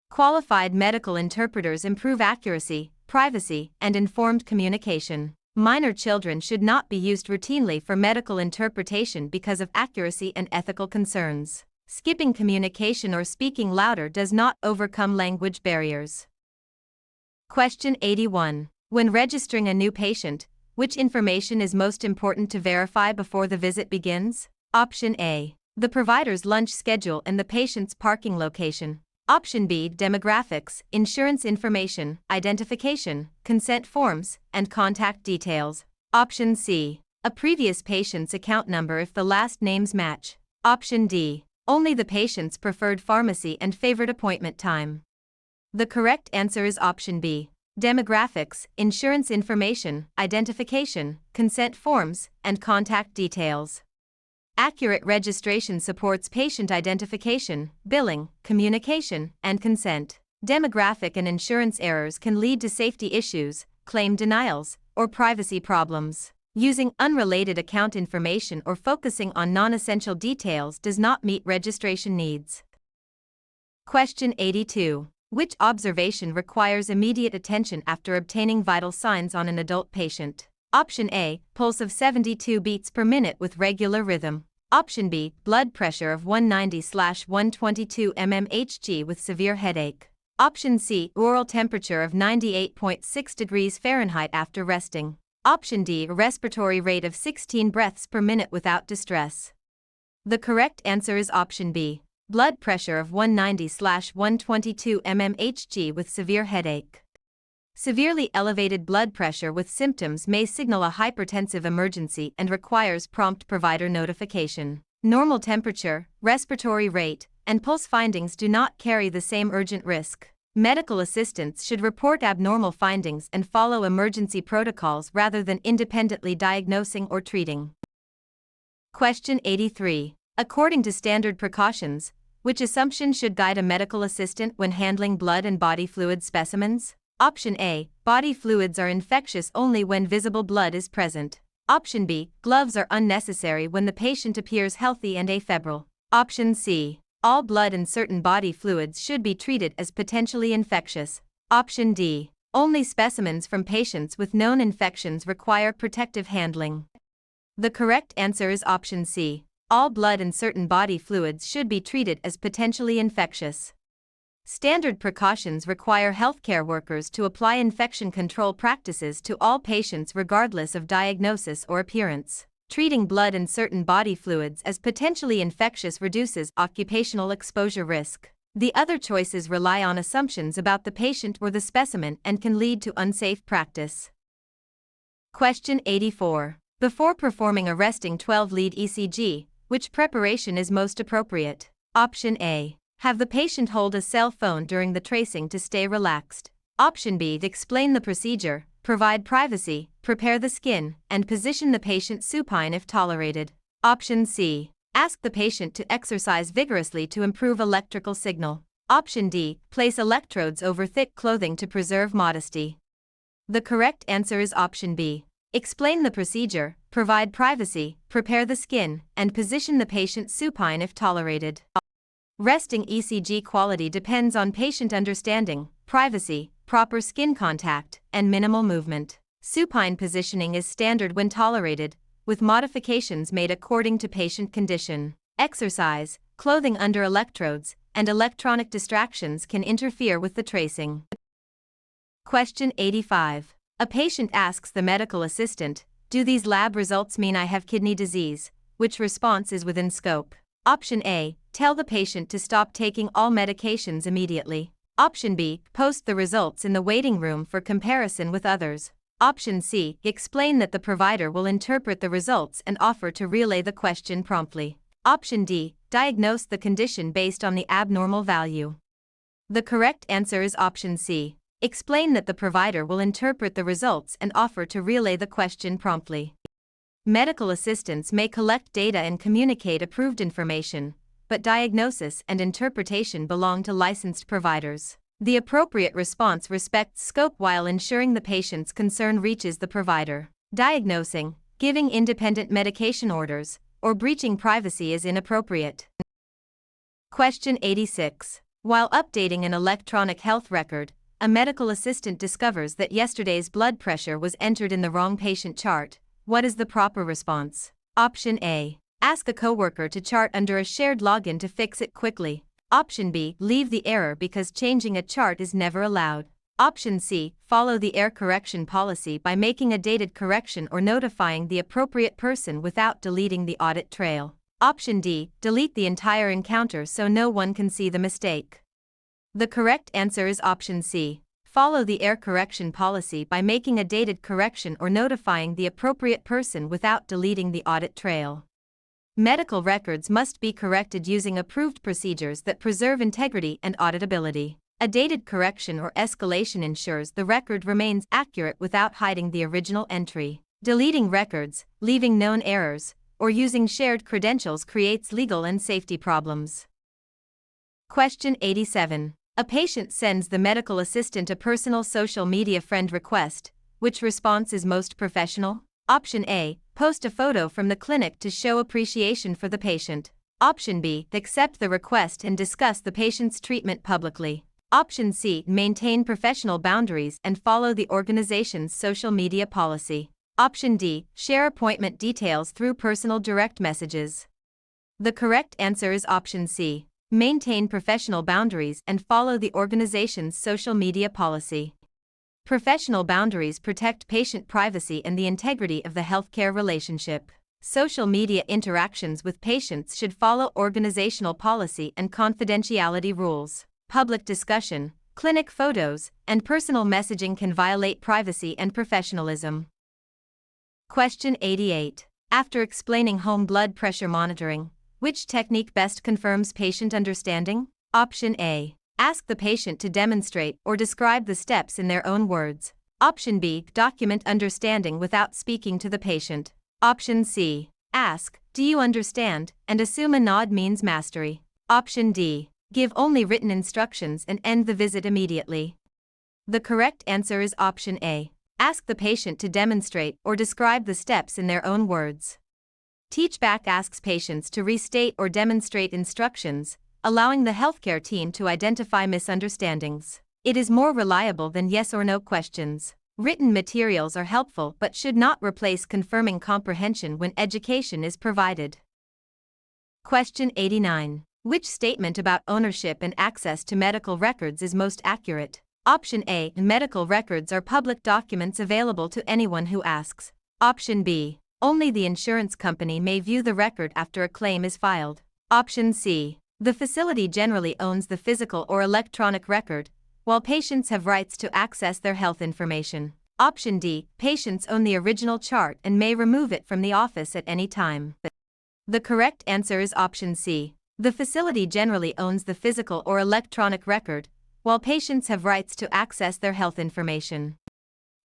Qualified medical interpreters improve accuracy, privacy, and informed communication. Minor children should not be used routinely for medical interpretation because of accuracy and ethical concerns. Skipping communication or speaking louder does not overcome language barriers. Question 81. When registering a new patient, which information is most important to verify before the visit begins? Option A. The provider's lunch schedule and the patient's parking location. Option B. Demographics, insurance information, identification, consent forms, and contact details. Option C. A previous patient's account number if the last names match. Option D. Only the patient's preferred pharmacy and favorite appointment time. The correct answer is option B. Demographics, insurance information, identification, consent forms, and contact details. Accurate registration supports patient identification, billing, communication, and consent. Demographic and insurance errors can lead to safety issues, claim denials, or privacy problems. Using unrelated account information or focusing on non-essential details does not meet registration needs. Question 82. Which observation requires immediate attention after obtaining vital signs on an adult patient? Option A. Pulse of 72 beats per minute with regular rhythm. Option B. Blood pressure of 190/122 mmHg with severe headache. Option C. Oral temperature of 98.6 degrees Fahrenheit after resting. Option D. Respiratory rate of 16 breaths per minute without distress. The correct answer is option B. Blood pressure of 190/122 mmHg with severe headache. Severely elevated blood pressure with symptoms may signal a hypertensive emergency and requires prompt provider notification. Normal temperature, respiratory rate, and pulse findings do not carry the same urgent risk. Medical assistants should report abnormal findings and follow emergency protocols rather than independently diagnosing or treating. Question 83. According to standard precautions, which assumption should guide a medical assistant when handling blood and body fluid specimens? Option A. Body fluids are infectious only when visible blood is present. Option B. Gloves are unnecessary when the patient appears healthy and afebrile. Option C. All blood and certain body fluids should be treated as potentially infectious. Option D. Only specimens from patients with known infections require protective handling. The correct answer is option C. All blood and certain body fluids should be treated as potentially infectious. Standard precautions require healthcare workers to apply infection control practices to all patients regardless of diagnosis or appearance. Treating blood and certain body fluids as potentially infectious reduces occupational exposure risk. The other choices rely on assumptions about the patient or the specimen and can lead to unsafe practice. Question 84. Before performing a resting 12-lead ECG, which preparation is most appropriate? Option A. Have the patient hold a cell phone during the tracing to stay relaxed. Option B. Explain the procedure, provide privacy, prepare the skin, and position the patient supine if tolerated. Option C. Ask the patient to exercise vigorously to improve electrical signal. Option D. Place electrodes over thick clothing to preserve modesty. The correct answer is option B. Explain the procedure, provide privacy, prepare the skin, and position the patient supine if tolerated. Resting ECG quality depends on patient understanding, privacy, proper skin contact, and minimal movement. Supine positioning is standard when tolerated, with modifications made according to patient condition. Exercise, clothing under electrodes, and electronic distractions can interfere with the tracing. Question 85. A patient asks the medical assistant, "Do these lab results mean I have kidney disease?" Which response is within scope? Option A. Tell the patient to stop taking all medications immediately. Option B. Post the results in the waiting room for comparison with others. Option C. Explain that the provider will interpret the results and offer to relay the question promptly. Option D. Diagnose the condition based on the abnormal value. The correct answer is option C. Explain that the provider will interpret the results and offer to relay the question promptly. Medical assistants may collect data and communicate approved information, but diagnosis and interpretation belong to licensed providers. The appropriate response respects scope while ensuring the patient's concern reaches the provider. Diagnosing, giving independent medication orders, or breaching privacy is inappropriate. Question 86. While updating an electronic health record, a medical assistant discovers that yesterday's blood pressure was entered in the wrong patient chart. What is the proper response? Option A. Ask a coworker to chart under a shared login to fix it quickly. Option B. Leave the error because changing a chart is never allowed. Option C. Follow the error correction policy by making a dated correction or notifying the appropriate person without deleting the audit trail. Option D. Delete the entire encounter so no one can see the mistake. The correct answer is option C. Follow the error correction policy by making a dated correction or notifying the appropriate person without deleting the audit trail. Medical records must be corrected using approved procedures that preserve integrity and auditability. A dated correction or escalation ensures the record remains accurate without hiding the original entry. Deleting records, leaving known errors, or using shared credentials creates legal and safety problems. Question 87. A patient sends the medical assistant a personal social media friend request. Which response is most professional? Option A. Post a photo from the clinic to show appreciation for the patient. Option B. Accept the request and discuss the patient's treatment publicly. Option C. Maintain professional boundaries and follow the organization's social media policy. Option D. Share appointment details through personal direct messages. The correct answer is option C. Maintain professional boundaries and follow the organization's social media policy. Professional boundaries protect patient privacy and the integrity of the healthcare relationship. Social media interactions with patients should follow organizational policy and confidentiality rules. Public discussion, clinic photos, and personal messaging can violate privacy and professionalism. Question 88. After explaining home blood pressure monitoring, which technique best confirms patient understanding? Option A. Ask the patient to demonstrate or describe the steps in their own words. Option B. Document understanding without speaking to the patient. Option C. Ask, "Do you understand?" and assume a nod means mastery. Option D. Give only written instructions and end the visit immediately. The correct answer is option A. Ask the patient to demonstrate or describe the steps in their own words. Teachback asks patients to restate or demonstrate instructions, allowing the healthcare team to identify misunderstandings. It is more reliable than yes or no questions. Written materials are helpful but should not replace confirming comprehension when education is provided. Question 89. Which statement about ownership and access to medical records is most accurate? Option A. Medical records are public documents available to anyone who asks. Option B. Only the insurance company may view the record after a claim is filed. Option C. The facility generally owns the physical or electronic record, while patients have rights to access their health information. Option D. Patients own the original chart and may remove it from the office at any time. The correct answer is option C. The facility generally owns the physical or electronic record, while patients have rights to access their health information.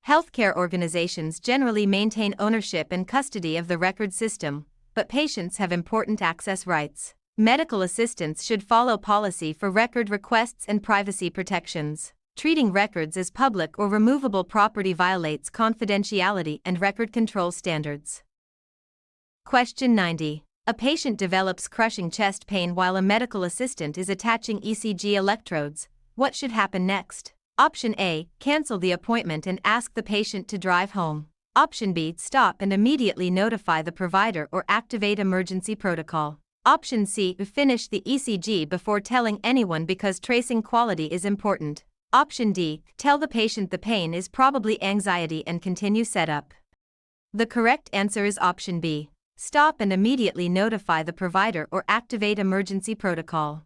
Healthcare organizations generally maintain ownership and custody of the record system, but patients have important access rights. Medical assistants should follow policy for record requests and privacy protections. Treating records as public or removable property violates confidentiality and record control standards. Question 90. A patient develops crushing chest pain while a medical assistant is attaching ECG electrodes. What should happen next? Option A. Cancel the appointment and ask the patient to drive home. Option B. Stop and immediately notify the provider or activate emergency protocol. Option C. Finish the ECG before telling anyone because tracing quality is important. Option D. Tell the patient the pain is probably anxiety and continue setup. The correct answer is option B. Stop and immediately notify the provider or activate emergency protocol.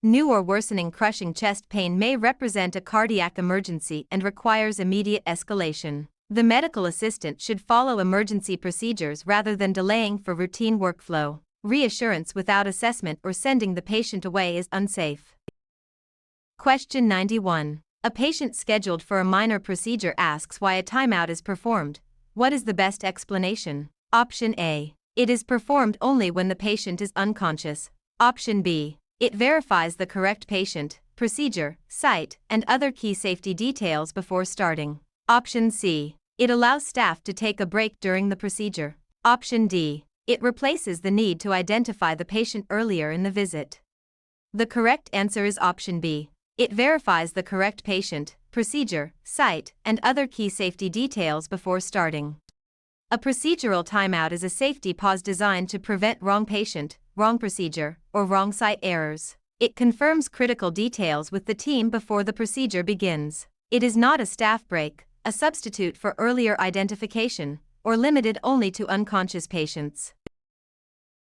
New or worsening crushing chest pain may represent a cardiac emergency and requires immediate escalation. The medical assistant should follow emergency procedures rather than delaying for routine workflow. Reassurance without assessment or sending the patient away is unsafe. Question 91. A patient scheduled for a minor procedure asks why a timeout is performed. What is the best explanation? Option A. It is performed only when the patient is unconscious. Option B. It verifies the correct patient, procedure, site, and other key safety details before starting. Option C. It allows staff to take a break during the procedure. Option D. It replaces the need to identify the patient earlier in the visit. The correct answer is option B. It verifies the correct patient, procedure, site, and other key safety details before starting. A procedural timeout is a safety pause designed to prevent wrong patient, wrong procedure, or wrong site errors. It confirms critical details with the team before the procedure begins. It is not a staff break, a substitute for earlier identification, or limited only to unconscious patients.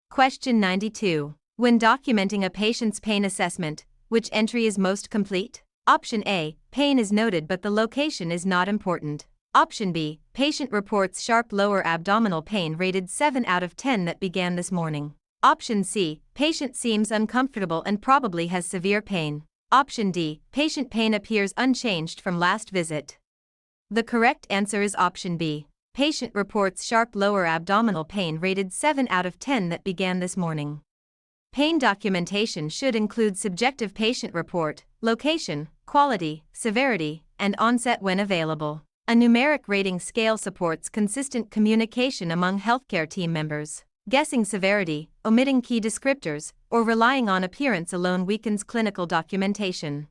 Question 92. When documenting a patient's pain assessment, which entry is most complete? Option A. Pain is noted but the location is not important. Option B. Patient reports sharp lower abdominal pain rated 7 out of 10 that began this morning. Option C. Patient seems uncomfortable and probably has severe pain. Option D. Patient pain appears unchanged from last visit. The correct answer is option B. Patient reports sharp lower abdominal pain rated 7 out of 10 that began this morning. Pain documentation should include subjective patient report, location, quality, severity, and onset when available. A numeric rating scale supports consistent communication among healthcare team members. Guessing severity, omitting key descriptors, or relying on appearance alone weakens clinical documentation.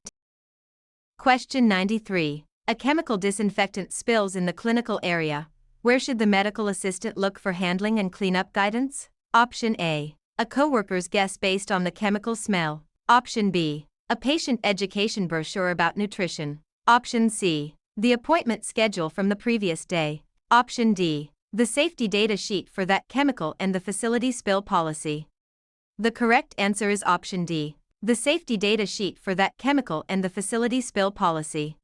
Question 93. A chemical disinfectant spills in the clinical area. Where should the medical assistant look for handling and cleanup guidance? Option A. A coworker's guess based on the chemical smell. Option B. A patient education brochure about nutrition. Option C. The appointment schedule from the previous day. Option D. The safety data sheet for that chemical and the facility spill policy. The correct answer is option D. The safety data sheet for that chemical and the facility spill policy.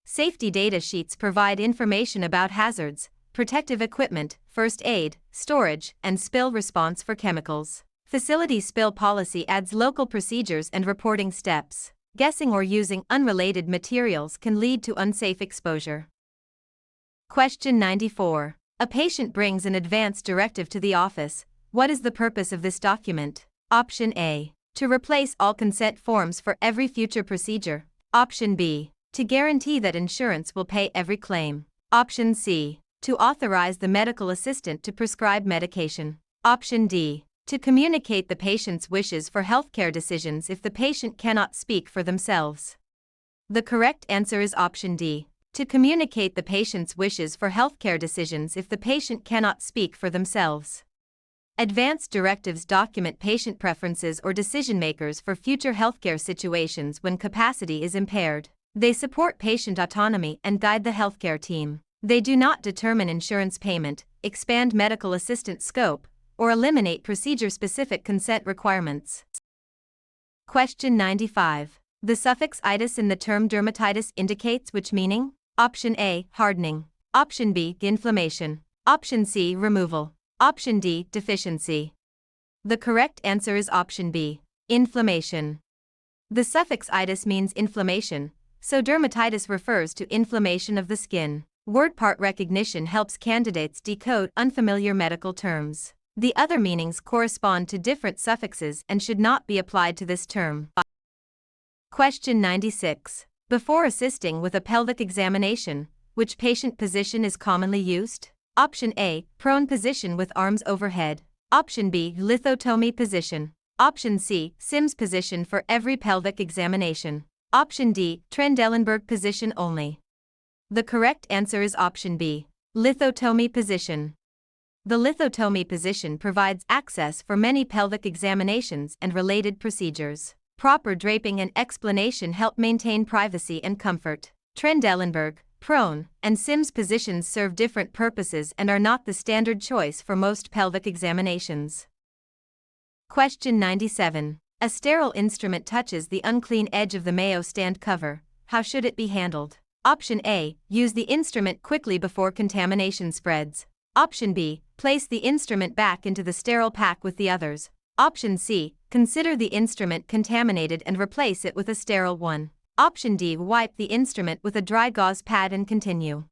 Safety data sheets provide information about hazards, protective equipment, first aid, storage, and spill response for chemicals. Facility spill policy adds local procedures and reporting steps. Guessing or using unrelated materials can lead to unsafe exposure. Question 94. A patient brings an advance directive to the office. What is the purpose of this document? Option A. To replace all consent forms for every future procedure. Option B. To guarantee that insurance will pay every claim. Option C. To authorize the medical assistant to prescribe medication. Option D. To communicate the patient's wishes for healthcare decisions if the patient cannot speak for themselves. The correct answer is option D. To communicate the patient's wishes for healthcare decisions if the patient cannot speak for themselves. Advance directives document patient preferences or decision makers for future healthcare situations when capacity is impaired. They support patient autonomy and guide the healthcare team. They do not determine insurance payment, expand medical assistant scope, or eliminate procedure-specific consent requirements. Question 95. The suffix itis in the term dermatitis indicates which meaning? Option A. Hardening. Option B. Inflammation. Option C. Removal. Option D. Deficiency. The correct answer is option B. Inflammation. The suffix itis means inflammation, so dermatitis refers to inflammation of the skin. Word part recognition helps candidates decode unfamiliar medical terms. The other meanings correspond to different suffixes and should not be applied to this term. Question 96. Before assisting with a pelvic examination, which patient position is commonly used? Option A. Prone position with arms overhead. Option B. Lithotomy position. Option C. Sims position for every pelvic examination. Option D. Trendelenburg position only. The correct answer is option B. Lithotomy position. The lithotomy position provides access for many pelvic examinations and related procedures. Proper draping and explanation help maintain privacy and comfort. Trendelenburg, prone, and Sims positions serve different purposes and are not the standard choice for most pelvic examinations. Question 97. A sterile instrument touches the unclean edge of the Mayo stand cover. How should it be handled? Option A. Use the instrument quickly before contamination spreads. Option B. Place the instrument back into the sterile pack with the others. Option C. Consider the instrument contaminated and replace it with a sterile one. Option D. Wipe the instrument with a dry gauze pad and continue.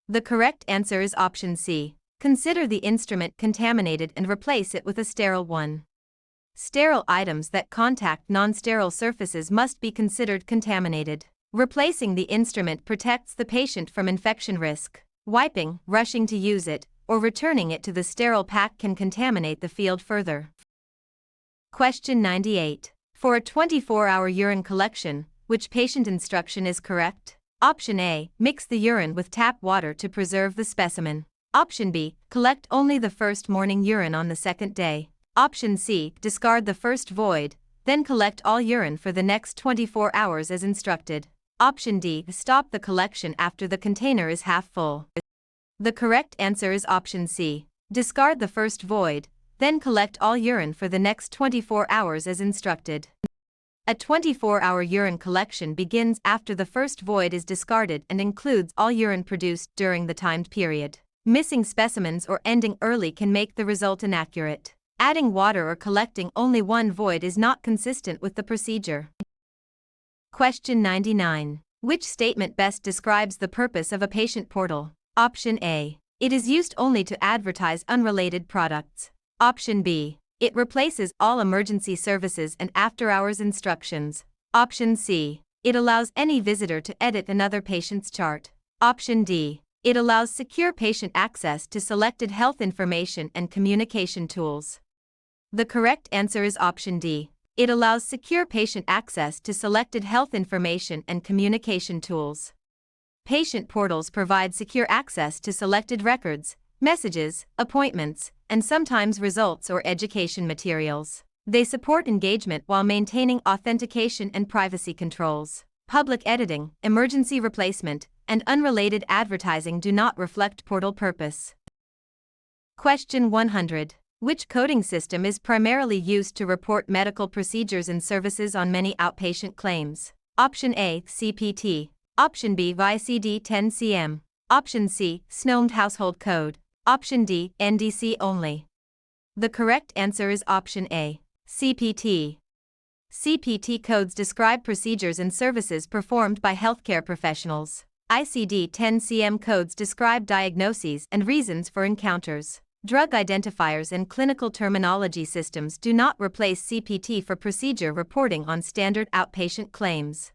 The correct answer is option C. Consider the instrument contaminated and replace it with a sterile one. Sterile items that contact non-sterile surfaces must be considered contaminated. Replacing the instrument protects the patient from infection risk. Wiping, rushing to use it, or returning it to the sterile pack can contaminate the field further. Question 98. For a 24-hour urine collection, which patient instruction is correct? Option A. Mix the urine with tap water to preserve the specimen. Option B. Collect only the first morning urine on the second day. Option C. Discard the first void, then collect all urine for the next 24 hours as instructed. Option D. Stop the collection after the container is half full. The correct answer is option C. Discard the first void, then collect all urine for the next 24 hours as instructed. A 24-hour urine collection begins after the first void is discarded and includes all urine produced during the timed period. Missing specimens or ending early can make the result inaccurate. Adding water or collecting only one void is not consistent with the procedure. Question 99. Which statement best describes the purpose of a patient portal? Option A. It is used only to advertise unrelated products. Option B. It replaces all emergency services and after-hours instructions. Option C. It allows any visitor to edit another patient's chart. Option D. It allows secure patient access to selected health information and communication tools. The correct answer is option D. It allows secure patient access to selected health information and communication tools. Patient portals provide secure access to selected records, messages, appointments, and sometimes results or education materials. They support engagement while maintaining authentication and privacy controls. Public editing, emergency replacement, and unrelated advertising do not reflect portal purpose. Question 100. Which coding system is primarily used to report medical procedures and services on many outpatient claims? Option A. CPT. Option B. ICD-10-CM. Option C. SNOMED Household Code. Option D. NDC only. The correct answer is option A. CPT. CPT codes describe procedures and services performed by healthcare professionals. ICD-10-CM codes describe diagnoses and reasons for encounters. Drug identifiers and clinical terminology systems do not replace CPT for procedure reporting on standard outpatient claims.